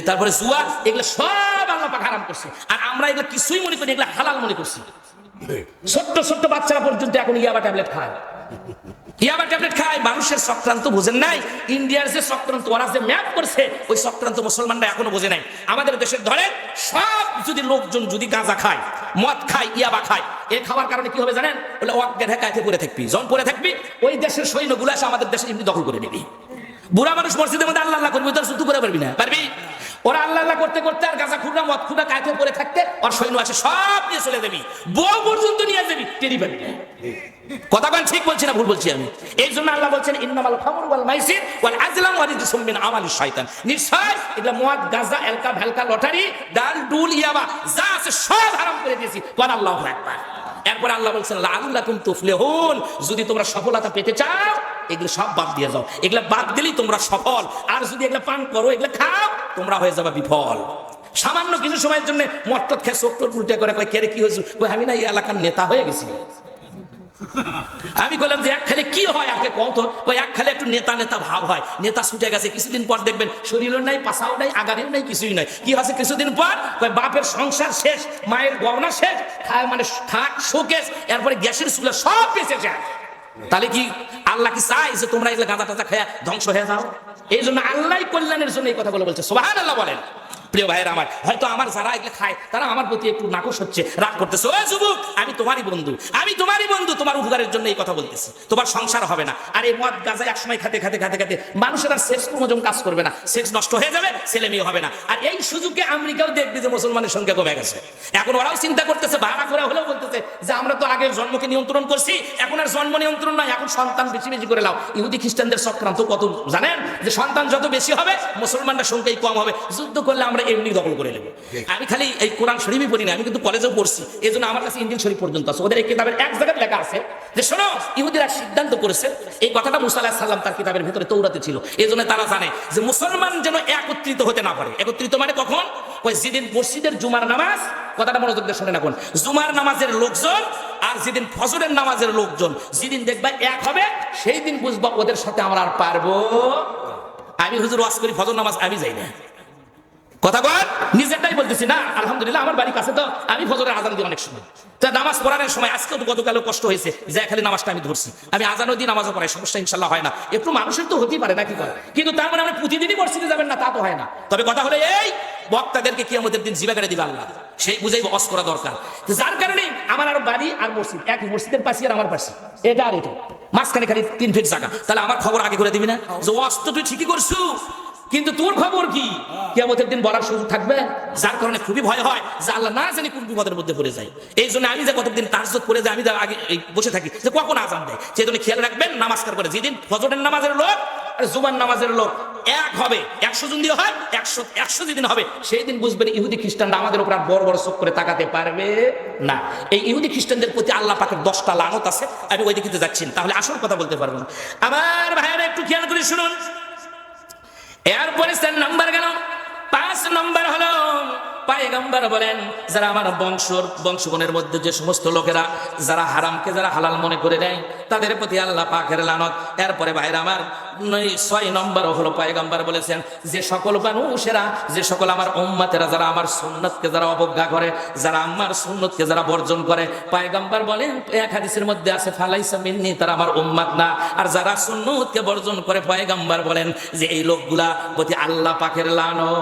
তারপরে জুয়া, এগুলো সব আল্লাহ পাক হারাম করছে। আর আমরা এগুলো কিছুই মনে করি, এগুলো হালাল মনে করছি। ছোট্ট ছোট্ট বাচ্চারা পর্যন্ত এখন ইয়াবা ট্যাবলেট খায়, ইয়াবা ট্যাবলেট খায়। মানুষের চক্রান্ত বুঝেন নাই। ইন্ডিয়ার যে চক্রান্ত ওরা যে ম্যাপ করছে, ওই চক্রান্ত মুসলমানরা এখনো বোঝে নাই। আমাদের দেশের ধরেন সব যদি লোকজন যদি গাঁজা খায়, মদ খায়, ইয়াবা খায়, এ খাওয়ার কারণে কি হবে জানেন? বলে অজ্ঞান ঢাকায় পড়ে থাকবি, যখন পড়ে থাকবি ওই দেশের সৈন্যগুলো এসে আমাদের দেশে এমনি দখল করে নিবি। বুড়া মানুষ মসজিদের মধ্যে আল্লাহ আল্লাহ করবি, তোর শুধু করে পারবি না, পারবি? ওরা আল্লাহ আল্লাহ করতে করতে আর গাঁজা খুঁড়া মদ খুঁড়া কায়তে পরে থাকতে ওর সৈন্য আছে সব নিয়ে চলে যাবি, বউ পর্যন্ত নিয়ে যাবি, টেরি পাবি না। কথা বলেন ঠিক বলছি না ভুল বলছি আমি? এই জন্য আল্লাহ বলছেন ইন্নামাল খামরু ওয়াল মাইসির ওয়াল আজলাম ওয়া রিজসুম মিন আমালিশ শাইতান। নিশ্চয় এগুলা মদ গাঁজা এলকা ভেলকা লটারি ডাল ডুল ইয়াবা যা আছে সব হারাম করে দিয়েছি। কোন আল্লাহু আকবার। এরপর আল্লাহ বলছেন লাআল্লাকুম তুফলিহুন, যদি তোমরা সফলতা পেতে চাও এগুলো সব বাদ দিয়ে যাও, এগুলা বাদ দিলেই তোমরা সফল। আর যদি এগুলা পান করো এগুলা খাও তোমরা হয়ে যাবে বিফল। সামান্য কিছু সময়ের জন্য মদ খেয়ে চোখ উল্টে করে কয় কেরে কি হয়েছে, আমি না এই এলাকার নেতা হয়ে গেছি। আমি বললাম যে এক খালে কি হয় আগে কত, ওই এক খালে একটু নেতা নেতা ভাব হয়, নেতা ছুটে গেছে, কিছুদিন পর দেখবেন শরীরও নাই, পাশাও নাই, আগারেও নাই, কিছুই নাই। কি হচ্ছে কিছুদিন পর বাপের সংসার শেষ, মায়ের গহনা শেষ, মানে থাক শোকেস, এরপরে গ্যাসের চুলা সব বেঁচে যায়। তাহলে কি আল্লাহ কি চাই যে তোমরা এগুলো গাঁদা টাদা খেয়ে ধ্বংস হয়ে যাও? এই জন্য আল্লাহ কল্যাণের জন্য এই কথাগুলো বলছে। সুবহানাল্লাহ বলেন। প্রিয় ভাইয়ের আমার, হয়তো আমার যারা এগুলো খায় তারা আমার প্রতি একটু নাকশ হচ্ছে, রাগ করতেছে। ও যুবক, আমি তোমারই বন্ধু, আমি তোমারই বন্ধু, তোমার উপকারের জন্য এই কথা বলতেছি। তোমার সংসার হবে না। আর এই মদ গাঁজা এক সময় খাতে খাতে খাতে খাতে মানুষের আর সেক্স ক্রোমোজোম কাজ করবে না, সেক্স নষ্ট হয়ে যাবে, ছেলে মেয়ে হবে না। আর এই সুযোগে আমেরিকাও দেখবে যে মুসলমানের সংখ্যা কমে গেছে। এখন ওরাও চিন্তা করতেছে, ভাড়া করে হলেও বলতেছে যে আমরা তো আগে জন্মকে নিয়ন্ত্রণ করছি, এখন আর জন্ম নিয়ন্ত্রণ নয়, এখন সন্তান বেশি বেশি করে লাও। ইহুদি খ্রিস্টানদের চক্রান্ত কত জানেন, যে সন্তান যত বেশি হবে মুসলমানদের সংখ্যাই কম হবে, যুদ্ধ করলে আমরা এমনি দখল করে নেব। আমি খালি এই কোরআন শরীফই পড়ি না, আমি কিন্তু কলেজেও পড়ছি, এই জন্য আমার কাছে ইঞ্জিল শরীফ পর্যন্ত আছে। ওদের এই কিতাবের এক জায়গায় লেখা আছে যে শোনো, ইহুদিরা সিদ্ধান্ত করেছে, এই কথাটা মুসা আলাইহিস সালাম তার কিতাবের ভিতরে তৌরাতে ছিল, এই জন্য তারা জানে যে মুসলমান যেন একত্রিত হতে না পারে। একত্রিত মানে কখন? ওই যেদিন মসজিদের জুমার নামাজ, কথাটা মনোযোগ দিয়ে শুনে রাখুন, জুমার নামাজের লোকজন আর যেদিন ফজরের নামাজের লোকজন যেদিন দেখবা এক হবে, সেই দিন বুঝবা ওদের সাথে আমরা আর পারবো। আমি হুজুর ওয়াজ করি ফজর নামাজ আমি যাই না, কথা বল, নিজেরটাই বলতেছি না। আলহামদুলিল্লাহ আমার বাড়ির কাছে তো আমি ফজরের আজান দিই অনেক সময়, তা নামাজ পড়ানোর সময় আজকে তো গতকালও কষ্ট হয়েছে যে খালি নামাজটা আমি ধরছি, আমি আজানও দিই নামাজও পড়াই, সমস্যা ইনশাল্লাহ হয় না। একটু মানুষের তো হতেই পারে নাকি করে, কিন্তু তার মানে আমরা প্রতিদিনই মসজিদে যাবেন না তা তো হয় না। তবে কথা হলো এই বক্তাদেরকে কিয়ামতের দিন জিবা করে দিবে আল্লাহ, সেই বুঝাই ওয়াজ করা দরকার। যার কারণে আমার আর বাড়ি আর মসজিদ এক, মসজিদের পাশে আর আমার পাশে, এটা আর এটা মাঝখানে খালি 3 ফিট জায়গা। তাহলে আমার খবর আগে করে দিবি না যে ওয়াজ তো তুই ঠিকই করছু, কিন্তু তোর খবর কি কিয়ামতের দিন বলার সুযোগ থাকবে? যার কারণে খুবই ভয় হয় যে আল্লাহ না জানি কোন বিপদের মধ্যে পড়ে যায়। এই জন্য আমি যে কতদিন তাহাজ্জুদ করে যাই, আমি আগে বসে থাকি যে কখন আজান দেয়, সেই জন্য খেয়াল রাখবেন নামাজ কার করে। যেদিন ফজরের নামাজের লোক আর জুমার নামাজের লোক এক হবে, 100 জন দিয়ে হয়, 100 যেদিন হবে সেই দিন বুঝবেন ইহুদি খ্রিস্টানরা আমাদের উপর আর বড় বড় চোখ করে তাকাতে পারবে না। এই ইহুদি খ্রিস্টানদের প্রতি আল্লাহ পাকের 10টা লানত আছে, আমি ওই দিকে যাচ্ছি না, তাহলে আসল কথা বলতে পারবো না। আমার ভাইয়েরা একটু খেয়াল করে শুনুন। এরপরে 4 নাম্বার গেল, 5 নাম্বার হলো পয়গম্বর বলেন যারা আমার বংশগণের মধ্যে যে সমস্ত লোকেরা যারা হারামকে যারা হালাল মনে করে নেয় তাদের প্রতি আল্লাহ পাকের লানত। এরপরে ভাইরা আমার 6 নম্বর হলো পয়গম্বর বলেছেন যে সকল মানুষেরা, যে সকল আমার উম্মতেরা যারা আমার সুন্নতকে যারা অবজ্ঞা করে, যারা আমার সুন্নতকে যারা বর্জন করে, পয়গম্বর বলেন এক হাদিসের মধ্যে আছে ফালাইসা মিন্নি, তারা আমার উম্মত না। আর যারা সুন্নতকে বর্জন করে পয়গম্বর বলেন যে এই লোকগুলা প্রতি আল্লাহ পাকের লানত,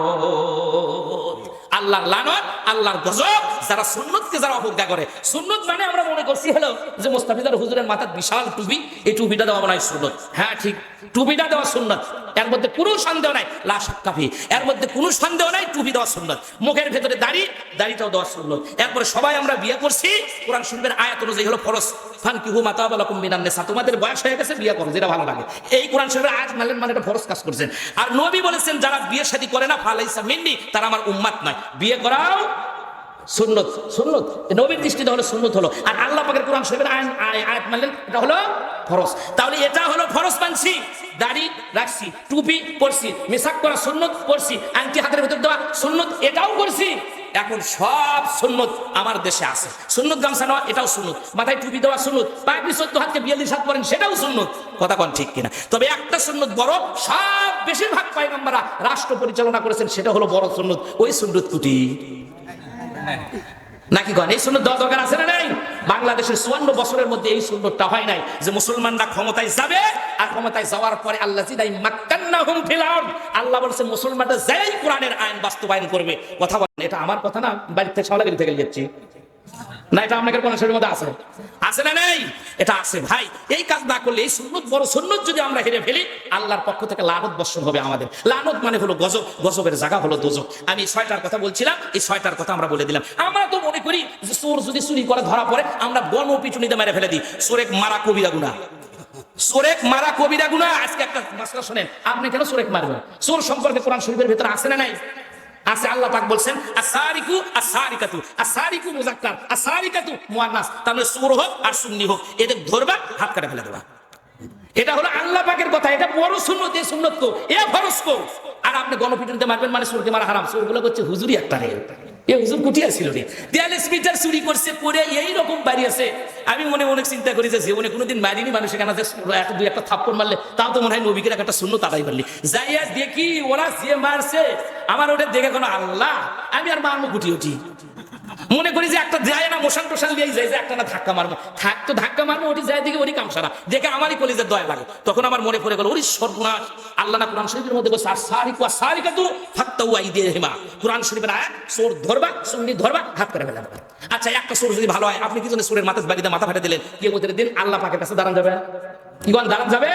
আল্লাহর লানত, আল্লাহর গজব। যারা সুন্নতকে যারা অবজ্ঞা করে, সুন্নত মানে আমরা মনে করছি হলো যে মুস্তাফিজার হুজুরের মাথার বিশাল টুপি, এই টুপিটা দেওয়া মনে হয় সুন্নত। হ্যাঁ ঠিক, টুপিটা দেওয়া সুন্নত, এর মধ্যে কোনো সন্দেহ নাই, লা শাক্কা ফি, এর মধ্যে কোনো সন্দেহ নাই, টুপি দেওয়া সুন্নত। মুখের ভেতরে দাড়িটাও দেওয়া সুন্নত। এরপরে সবাই আমরা বিয়ে করছি, কোরআন শরীফের আয়াত অনুযায়ী হলো ফরজ, ফানকিহু মা তাবা লাকুম মিনান নিসা, তোমাদের বয়স হয়ে গেছে বিয়ে করো যেটা ভালো লাগে। এই কোরআন শরীফের আয়াত মানলেন মানে এটা ফরজ কাজ করছেন। আর নবী বলেছেন যারা বিয়ে শাদী করে না ফালাইসা মিন্নি, তারা আমার উম্মত নয়। বিয়ে করাও সুন্নত, সুন্নত নবীর দৃষ্টিতে হলো সুন্নত হলো। আর আল্লাহ পাকের কোরআন শরীফের আয়াত মানলেন এটা হলো ফরজ। তাহলে এটা হলো ফরজ মানছি, দাড়ি রাখছি, টুপি পরছি, মেসাক করা সুন্নত পরছি, আংটি হাতের ভিতর দেওয়া সুন্নত এটাও করছি। এখন সব সুন্নত আমার দেশে আছে। সুন্নত গামছা নেওয়া এটাও সুন্নত, মাথায় টুপি দেওয়া সুন্নত, পায়ে 14 হাতকে 42 হাত পরেন সেটাও সুন্নত। কথা কোন ঠিক কিনা? তবে একটা সুন্নত বড়, সব বেশিরভাগ পয়গম্বররা রাষ্ট্র পরিচালনা করেছেন, সেটা হলো বড় সুন্নত। ওই সুন্নত কুটি নাকি কন? এই সুন্নত দেওয়া দরকার আছে না নাই? বাংলাদেশের 54 বছরের মধ্যে এই সুন্নতটা হয় নাই যে মুসলমানরা ক্ষমতায় যাবে আর ক্ষমতায় যাওয়ার পরে আল্লাহ জিদাই মাক্কান্নাহুম ফিল আরদ, আল্লাহ বলেছেন মুসলমানরা যাই কোরআনের আইন বাস্তবায়ন করবে। কথা বলেন, এটা আমার কথা না, বাড়ি থেকে শাওলাগিরি থেকে লিখছি। না এটা আপনাদের কোরআন শরীফের মধ্যে আছে? আছে না নেই? এটা আছে ভাই। এই কাজ না করলে, এই সুন্নত, বড় সুন্নত যদি আমরা হেরে ফেলি, আল্লাহর পক্ষ থেকে লানত বর্ষণ হবে আমাদের। লানত মানে হলো গজব, গজবের জায়গা হলো দোজখ। আমি 6টার কথা বলছিলাম, এই 6টার কথা আমরা বলে দিলাম। আমরা তো মনে করি যে চোর যদি চুরি করে ধরা পড়ে আমরা গণপিটুনিতে মেরে ফেলে দিই। চোরেক মারা কবিরা গুনাহ, চোরেক মারা কবিরা গুনাহ। আজকে একটা মাসলা শুনেন, আপনি কেন চোরেক মারবেন? চোর সম্পর্কে কোরআন শরীফের ভিতরে আছে না নাই? আছে। আল্লাহ পাক বলছেন আসারিকু আসারিকাতু, আসারিকু মুযাক্কার, আসারিকাতু মুয়ান্নাস। তাহলে চোর হোক আর সুন্নি হোক, এদের ধরবা, হাত কাটে ফেলে দেবা। এটা হলো আল্লাহ পাকের কথা। এটা বড় সুন্নত, এই সুন্নত তো এ ফরজ কো। আর আপনি গণপিটুনিতে মারবেন মানে চোরকে মারা হারাম। চোরগুলো করছে হুজুরি একটা রে, এ হুজুর কুটিয়া ছিল রে, 43 মিটার চুরি করছে, পরে এই রকম বাড়ি আছে। আমি মনে মনে চিন্তা করি যে জীবনে কোনোদিন মারিনি মানুষ, এখানে দুই একটা থাপ্পড় মারলে তাও তো মনে হয় নবীকে একটা সুন্নত আদায় করলি। যাইয়া দেখি ওরা যে মারছে, আমার ওটা দেখে কোনো আল্লাহ, আমি আর মারবো কুটি উঠি। মনে করি যে একটা যায় না মোশান টোশান লিয়ে যায়, যে একটা না ধাক্কা মারবো, থাকতো ধাক্কা মারবো, ওটি যায় দিকে ওরই কামসারা দেখে আমারই কলিজের দয়া লাগে। তখন আমার মনে পড়ে গেল, ওরে সর্বনাশ, আল্লাহ না কোরআন শরীফের মধ্যে বলছে আসারিকু আসারিকাতু ফাক্তাউ আইদিহিমা। কোরআন শরীফের আয়াত, চোর ধরবা, সুন্নি ধরবা, হাত করে ফেলে দেবা। আচ্ছা, একটা চোর যদি ভালো হয়, আপনি কি জন্য চোরের মাথা বাড়িতে মাথা ফাটে দিলেন? কিয়ামতের দিন আল্লাহ পাকের কাছে দাঁড়ান যাবে? কিগণ দাঁড়ান যাবে?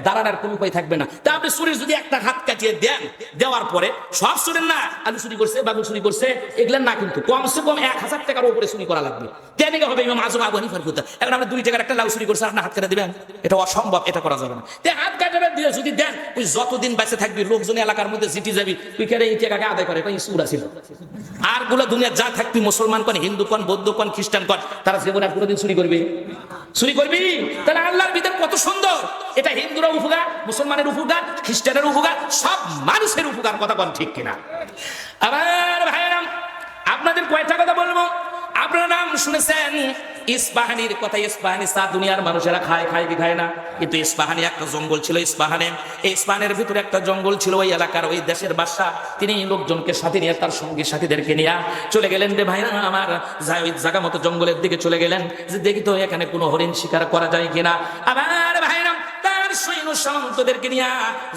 দাঁড়ানোর কোনো উপায় থাকবে না। তা আপনি চুরির যদি একটা হাত কাটিয়ে দেন, দেওয়ার পরে সব চুরের না, আলু চুরি করছে, বাবু চুরি করছে, এগুলো না, কিন্তু কমসে কম 1000 টাকার উপরে চুরি করা লাগবে। তেনিকে হবে ইমাম আযম আবু হানিফার কথা। এখন আপনি 2 টাকার একটা লাউ চুরি করছে, আপনি হাত কেটে দিবেন? এটা অসম্ভব, এটা করা যাবে না। তে হাত কাটাবে দিয়ে যদি দেন, ওই যতদিন বেঁচে থাকবি লোকজন এলাকার মধ্যে জিটি যাবি, তুই কেন এই টাকাকে আদায় করে, এই চুরা ছিল। আর গুলো দুনিয়া যা থাকবি, মুসলমান কোন, হিন্দু কোন, বৌদ্ধ কোন, খ্রিস্টান কোন, তারা জীবনে আর কোনোদিন চুরি করবি? চুরি করবি? তাহলে আল্লাহর বিধান কত সুন্দর। এটা হিন্দুরা উপকার, মুসলমানের উপকার, খ্রিস্টানের উপকার, সব মানুষের উপকার। কথা বল ঠিক কিনা? আবার ভাইরা, আপনাদের কয়টা কথা বলবো। আপনারা নাম শুনেছেন ইস্পাহানির কথা। ইস্পাহানি চা দুনিয়ার মানুষেরা খায়, খায় কি খায় না? কিন্তু ইস্পাহানি একটা জঙ্গল ছিল ইস্পাহানে। এই ইস্পাহানের ভিতরে একটা জঙ্গল ছিল। ওই এলাকার ওই দেশের বাদশা, তিনি লোকজনকে সাথে নিয়ে, তার সঙ্গী সাথীদেরকে নিয়ে চলে গেলেন রে ভাইরা আমার, যায় ওই জায়গা মতো জঙ্গলের দিকে চলে গেলেন, যে দেখি তো এখানে কোনো হরিণ শিকার করা যায় কিনা। আবার ভাইরা সৈন্য সামন্তদেরকে নিয়ে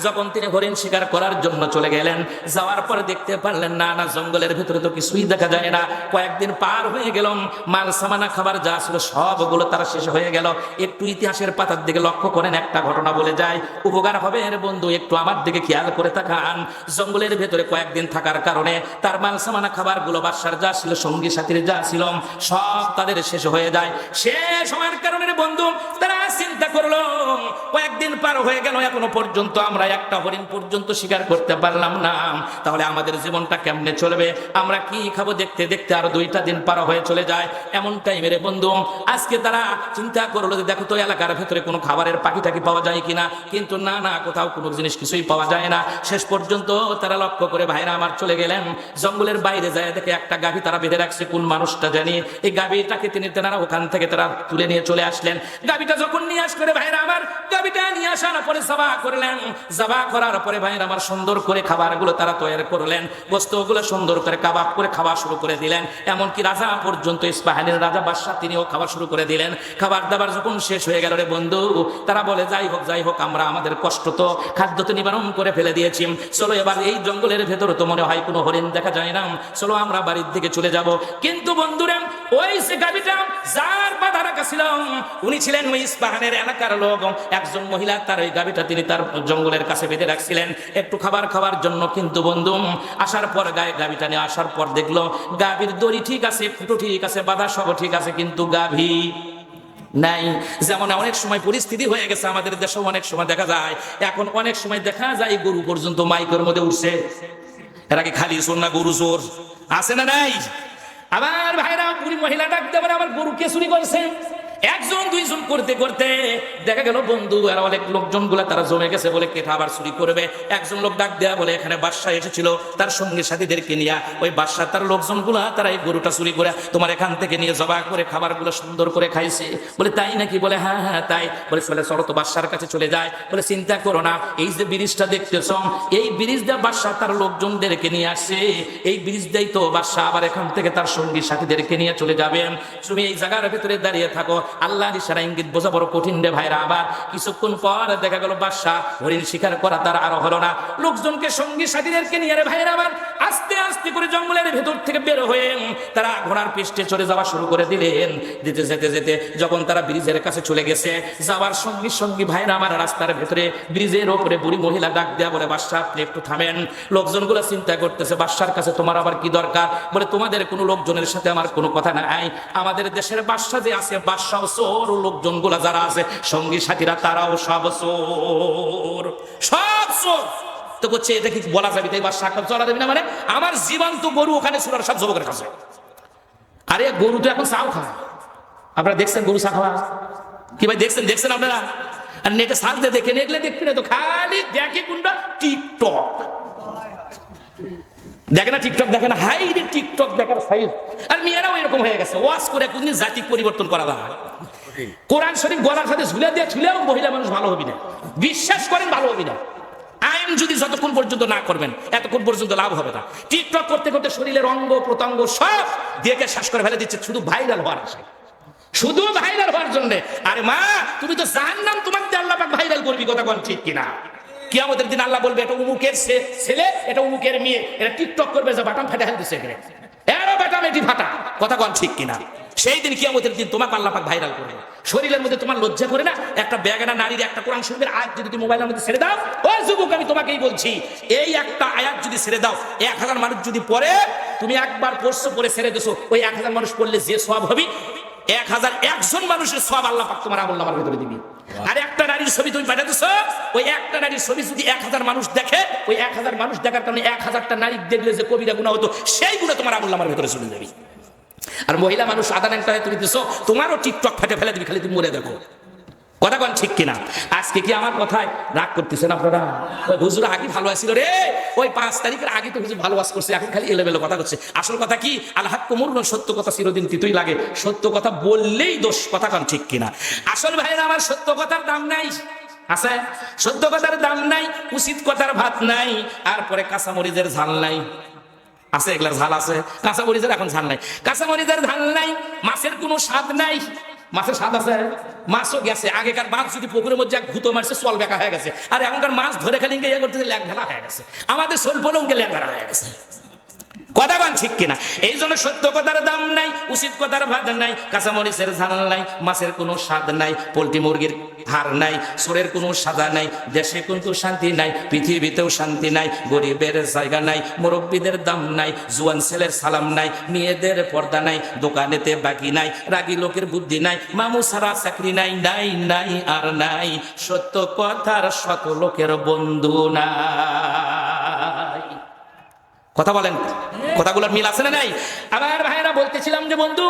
যখন তিনি হরিণ শিকার করার জন্য চলে গেলেন, যাওয়ার পরে দেখতে পারলেন না, না জঙ্গলের ভিতরে তো কিছুই দেখা যায় না। কয়েকদিন পার হয়ে গেল, মাল সামানা খাবার যা ছিল সবগুলো তারা শেষ হয়ে গেল। একটু ইতিহাসের পাতার দিকে লক্ষ্য করেন, একটা ঘটনা বলে যায়, উপকার হবে এর বন্ধু, একটু আমার দিকে খেয়াল করে তাকান। জঙ্গলের ভেতরে কয়েকদিন থাকার কারণে তার মাল সামানা খাবার গুলো, বাদশার যা ছিল, সঙ্গী সাথীর যা ছিল, সব তাদের শেষ হয়ে যায়। শেষ হওয়ার কারণে বন্ধু তারা চিন্তা করলো, কয়েকদিন পার হয়ে গেল, এখনো পর্যন্ত আমরা একটা হরিণ পর্যন্ত শিকার করতে পারলাম না, তাহলে আমাদের জীবনটা কেমনে চলবে? আমরা কি খাবো? দেখতে দেখতে আরো 2টা দিন পার হয়ে চলে যায়। এমন টাইমে রে বন্ধু, আজকে তারা চিন্তা করলো যে দেখো তো এলাকার ভেতরে কোনো খাবারের পাখি টাকি পাওয়া যায় কিনা, কিন্তু না না, কোথাও কোনো জিনিস কিছুই পাওয়া যায় না। শেষ পর্যন্ত তারা লক্ষ্য করে ভাইরা আমার চলে গেলেন জঙ্গলের বাইরে, যায় দেখে একটা গাভী তারা বেঁধে রাখছে, কোন মানুষটা জানি। এই গাভীটাকে তেনারা ওখান থেকে তারা তুলে নিয়ে চলে আসলেন। গাভীটা যখন নিয়ে আসলে ভাইরা আমার, গাভীটা নিয়ে আসার পরে জবাহ করলেন। জবাহ করার পরে ভাইরা আমার সুন্দর করে খাবারগুলো তারা তৈরি করলেন, বস্তুগুলো সুন্দর করে কাবাব করে খাওয়া শুরু করে দিলেন। এমনকি রাজা পর্যন্ত, ইস্পাহানের রাজা বাদশা, তিনিও খাওয়া শুরু করে দিলেন। খাবার দাবার যখন শেষ হয়ে গেল রে বন্ধু, তারা বলে যাই হোক, আমরা আমাদের কষ্ট তো, খাদ্য তো নিবারণ করে ফেলে দিয়েছি, চলো এবার এই জঙ্গলের ভেতরে তো মনে হয় কোনো হরিণ দেখা যায় না, চলো আমরা বাড়ির দিকে চলে যাব। কিন্তু বন্ধুরা, ওই যে গাভীটা যার বাধা রাখা ছিল, উনি ছিলেন ওই ইস্পাহানের এলাকার লোক। একজন মহিলা তার ওই গাভীটা তিনি তার জঙ্গলের কাছে বেঁধে রাখছিলেন একটু খাবার খাওয়ার জন্য। কিন্তু বন্ধু, আসার পর গাভীটা নিয়ে আসার পর দেখলো গাভীর দড়ি ঠিক আছে, ফুটো ঠিক আছে, বাধা সব ঠিক আছে, কিন্তু গাভী নাই। যেমন অনেক সময় পরিস্থিতি হয়ে গেছে আমাদের দেশে, অনেক সময় দেখা যায়, এখন অনেক সময় দেখা যায় গরু পর্যন্ত মাইকের মধ্যে উঠছে। এরা কি খালি চোর না গরু চোর? আছে না নাই? আবার ভাইরা, বুড়ি মহিলা ডাকতে পারে, আমার গরু কে চুরি করছে। একজন দুইজন করতে করতে দেখা গেল বন্ধু আর অনেক লোকজন গুলা তারা জমে গেছে, বলে কে আবার চুরি করবে। একজন লোক ডাক দেয়া বলে, এখানে বাদশা এসেছিল তার সঙ্গে সাথীদেরকে নিয়ে, ওই বাদশা তার লোকজন গুলা তারা এই গরুটা চুরি করে তোমার এখান থেকে নিয়ে জবাই করে খাবার গুলো সুন্দর করে খাইছে। বলে তাই নাকি? বলে হ্যাঁ হ্যাঁ তাই। বলে চলো তো বাদশার কাছে চলে যায়। বলে চিন্তা করো না, এই যে ব্রিজটা দেখতেছ, এই ব্রিজ দিয়ে বাদশা তার লোকজনদেরকে নিয়ে আসছে, এই ব্রিজ দিয়েই তো বাদশা আবার এখান থেকে তার সঙ্গী সাথীদেরকে নিয়ে চলে যাবে। তুমি এই জায়গার ভেতরে দাঁড়িয়ে থাকো, আল্লাহর ইশারা ইঙ্গিত বোঝা বড় কঠিন রে ভাইরা। আবার কিছুক্ষণ পর দেখা গেল বাদশাহ হরিণ শিকার করা তার আরো হলো না, লোকজনকে সঙ্গী সাথীদেরকে নিয়ে রে ভাইরা আবার আস্তে আস্তে করে জঙ্গলের ভেতর থেকে বের হয়ে তারা ঘোড়ার পৃষ্ঠে চড়ে যাওয়া শুরু করে দিলেন। যেতে যেতে যখন তারা ব্রিজের কাছে চলে গেছে, যাওয়ার সঙ্গে সঙ্গে ভাইরা আমার রাস্তার ভেতরে ব্রিজের ওপরে বুড়ি মহিলা ডাক দেয়া বলে, বাদশাহ আপনি একটু থামেন। লোকজনগুলো চিন্তা করতেছে বাদশার কাছে তোমার আবার কি দরকার? বলে তোমাদের কোনো লোকজনের সাথে আমার কোনো কথা নাই, আমাদের দেশের বাদশা যে আছে বাদশাও চোর, লোকজনগুলা যারা আছে সঙ্গী সাথীরা তারাও সব চোর, সব চোর। তো বলছে এটা কি বলা যাবে? তাই বাদশা চলা দেবে না মানে? আমার জীবন্ত গরু ওখানে ছিল সব যুবকের কাছে। আরে গরু তো এখন চাও খায়, আপনারা দেখছেন গরু চা খাওয়া কি ভাই? দেখছেন আপনারা? আর নেটে সাজতে দেখে নেটলে দেখবি না তো, খালি দেখে কোনটা টিকটক দেখে না, টিকটক দেখে না, হাই রে টিকটক দেখার সাইজ। আর মেয়েরাও এরকম হয়ে গেছে, ওয়াজ করে কোনদিন জাতি পরিবর্তন করা যায়। কোরআন শরীফ গলার সাথে ঝুলে দিয়ে ছুলেও মহিলা মানুষ ভালো হবি না, বিশ্বাস করেন ভালো হবি না। আইন যদি যতক্ষণ পর্যন্ত না করবেন এতক্ষণ পর্যন্ত লাভ হবে না। টিকটক করতে করতে শরীরের অঙ্গ প্রত্যঙ্গ সব দেখে শ্বাস করে ফেলে দিচ্ছে, শুধু ভাইরাল হওয়ার আশায়, শুধু ভাইরাল হওয়ার জন্য। আরে মা তুমি তো জানলাম তোমাকে আল্লাহ পাক ভাইরাল করবি, কথা বল ঠিক কিনা? কিয়ামতের দিন আল্লাহ বলবে এটা উমুকের ছেলে, এটা উমুকের মেয়ে, এটা টিকটক করবে, যে বাটাম ফাটা ফেলতেছে এরা বাটাম এটি ফাটা, কথা বল ঠিক কিনা? সেই দিন কিয়ামতের দিন তোমাকে আল্লাহ পাক ভাইরাল করবে। শরীরের মধ্যে তোমার লজ্জা করে না? একটা বেগানা নারীর একটা কোরআন শরীফের আয়াত যদি তুমি মোবাইলের মধ্যে ছেড়ে দাও, ওই যুবক আমি তোমাকেই বলছি, এই একটা আয়াত যদি ছেড়ে দাও, 1000 মানুষ যদি পড়ে, তুমি একবার পড়ছো পড়ে ছেড়ে দিছো, ওই 1000 মানুষ পড়লে যে সওয়াব হবে 1001 মানুষের সওয়াব আল্লাহ পাক তোমার আমলনামার ভিতরে দিবি। আর একটা নারীর ছবি তুমি পাঠাতেছো, ওই একটা নারীর ছবি যদি 1000 মানুষ দেখে, ওই 1000 মানুষ দেখার কারণে 1000টা নারী দেখলে যে কবিরা গুনাহ হতো, সেই গুনাহ তোমার আমলনামার ভিতরে চলে যাবে। আর মহিলা মানুষ আধা ঘন্টা তুমি দিছো, তোমারও টিকটক ফেটে ফেলে দিবি, খালি তুমি মরে দেখো, কথা বল ঠিক কিনা? আজকে কি আমার কথায় রাগ করতেছেন আপনারা? ওই হুজুর আগে ভালো আসছিল রে, ওই 5 তারিখের আগে তো হুজুর ভালো ওয়াজ করছে, এখন খালি এলোমেলো কথা করছে। আসল কথা কি? আল হাক্কু মুররুন, সত্য কথা চিরদিন তিতই লাগে, সত্য কথা বললেই দোষ, কথা কন ঠিক কিনা? আসল ভাইরা আমার সত্য কথার দাম নাই, আছে সত্য কথার দাম নাই, উচিত কথার ভাত নাই, আর পরে কাঁচামরিচের ঝাল নাই, আছে এগুলার ঝাল আছে, কাঁচামরিচের এখন ঝাল নাই, কাঁচামরিচের ঝাল নাই, মাছের কোনো স্বাদ নাই। মাছের স্বাদ আছে? মাছও গেছে। আগেকার মাছ যদি পুকুরের মধ্যে ঘুতো মারছে চল বেকা হয়ে গেছে, আর এখনকার মাছ ধরে খালি ইয়ে করতেছে ল্যাং ভেলা হয়ে গেছে, আমাদের সোলপলঙ্কে ল্যাং ভেলা হয়ে গেছে, কথা বল ঠিক কিনা? এই জন্য সত্য কথার দাম নাই, উচিত কথার ভাত নাই, কাঁচামরিচের ঝাল নাই, মাছের কোনো স্বাদ নাই, পোল্ট্রি মুরগির হার নাই, সোরের কোনো সাদা নাই, দেশে কিন্তু শান্তি নাই, পৃথিবীতেও শান্তি নাই, গরিবের জায়গা নাই, মুরব্বীদের দাম নাই, জুয়ান ছেলের সালাম নাই, মেয়েদের পর্দা নাই, দোকানেতে বাকি নাই, রাগী লোকের বুদ্ধি নাই, মামু ছাড়া চাকরি নাই, নাই নাই আর নাই, সত্য কথার শত লোকের বন্ধু নাই। কথা বলেন, কথাগুলোর মিল আছে না নাই? আমার ভাইরা বলতেছিলাম যে বন্ধু,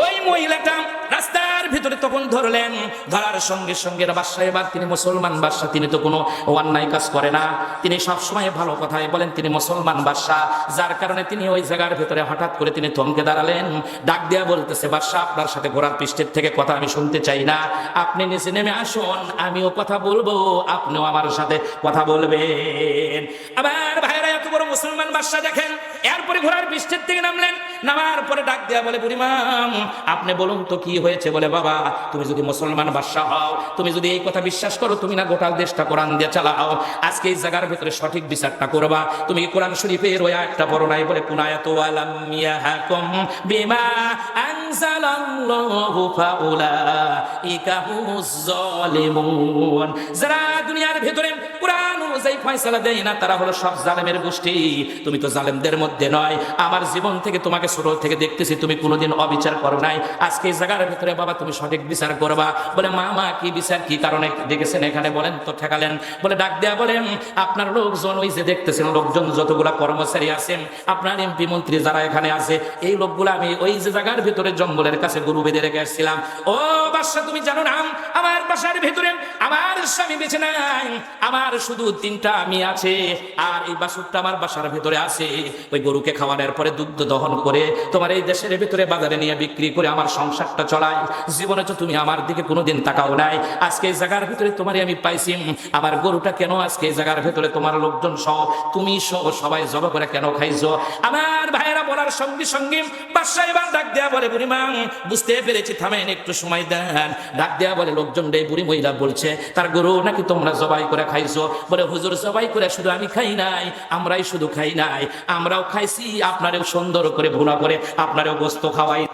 ওই মহিলাটা রাস্তার ভিতরে তখন ধরলেন, ধরার সঙ্গে সঙ্গে বাদশা, এবার তিনি মুসলমান বাদশা, তিনি তো কোনো অন্যায় কাজ করে না, তিনি সবসময় ভালো কথাই বলেন, তিনি মুসলমান বাদশা, যার কারণে তিনি ওই জায়গার ভিতরে হঠাৎ করে তিনি থমকে দাঁড়ালেন, ডাক দেয়া বলতেছে, বাদশা আপনার সাথে ঘোড়ার পৃষ্ঠের থেকে কথা আমি শুনতে চাই না, আপনি নিচে নেমে আসুন, আমিও কথা বলবো, আপনিও আমার সাথে কথা বলবেন। আমার ভাইরা এত বড় মুসলমান বাদশা দেখেন, এরপরে ঘোড়ার পৃষ্ঠের থেকে নামলেন, নামার পরে ডাক দেয়া বলে, বুড়িমা আপনি বলুন তো কি হয়েছে? বলে, বাবা তুমি যদি মুসলমান বাদশা হও, তুমি যদি এই কথা বিশ্বাস করো, তুমি না গোটা দেশটা কোরআন দিয়ে চালাও, আজকে এই জায়গার ভিতরে সঠিক বিচারটা করবা, তুমি কি কোরআন শরীফের ওই আয়াতটা পড়ো নাই? বলে, কোন আয়াত? আলাম ইয়াহকুম বিমা আনজালাল্লাহু ফাউলাইকা হুমুজ জালিমুন। যারা দুনিয়ার ভিতরে কোরআন অনুযায়ী ফয়সালা দেয় না, তারা হলো সব জালেমের গোষ্ঠী। তুমি তো জালেমদের মধ্যে নয়, আমার জীবন থেকে তোমাকে ছোট থেকে দেখতেছি তুমি কোনোদিন অবিচার করো নাই, আজকে এই জায়গার ভিতরে বাবা তুমি সঠিক বিচার করবা। বলে, মা কি বিচার, কি কারণে দেখেছেন এখানে বলেন তো? ঠেকালেন। বলে, ডাক দেয়া বলেন, আপনার লোকজন, ওই যে দেখতেছেন লোকজন যতগুলা কর্মচারী আছেন, আপনার এমপি মন্ত্রী যারা এখানে আছে, এই লোকগুলা আমি ওই যে জায়গার ভিতরে জঙ্গলের কাছে গরু বেঁধে রেখে আসছিলাম। ও বাদশা তুমি জানো না, আমার বাসার ভেতরে আমার স্বামী বেঁচে নাই, আমার শুধু 3টা মেয়ে আছে, আর এই বাছুরটা আমার বাসার ভেতরে আছে। ওই গরুকে খাওয়ানোর পরে দুগ্ধ দহন করে তোমার এই দেশের ভেতরে বাজারে নিয়ে বিক্রি করে আমার সংসারটা চলাই। জীবনে তো তুমি আমার দিকে কোনোদিন তাকাও নাই, আজকে এই জায়গার ভিতরে তোমারই আমি পাইছি। আমার গরুটা কেন আজকে এই জায়গার ভেতরে তোমার লোকজন সহ তুমি সহ সবাই জবা করে কেন খাইছো? আমার ভাইয়েরা বলার সঙ্গে সঙ্গে বাদশাহ এবার ডাক দেয়া বলে, বুড়িমা বুঝতে পেরেছি, থামেন একটু সময় দেন। ডাক দেয়া বলে, লোকজন রে বুড়ি মহিলা বলছে তার গরু নাকি তোমরা জবাই করে খাইছো। বলে, হুজুর জবাই করে শুধু আমি খাই নাই, আমরাই শুধু খাই নাই, আমরাও খাইছি, আপনারেও সুন্দর করে ভুনা করে আপনারেও গোস্ত খাওয়াই।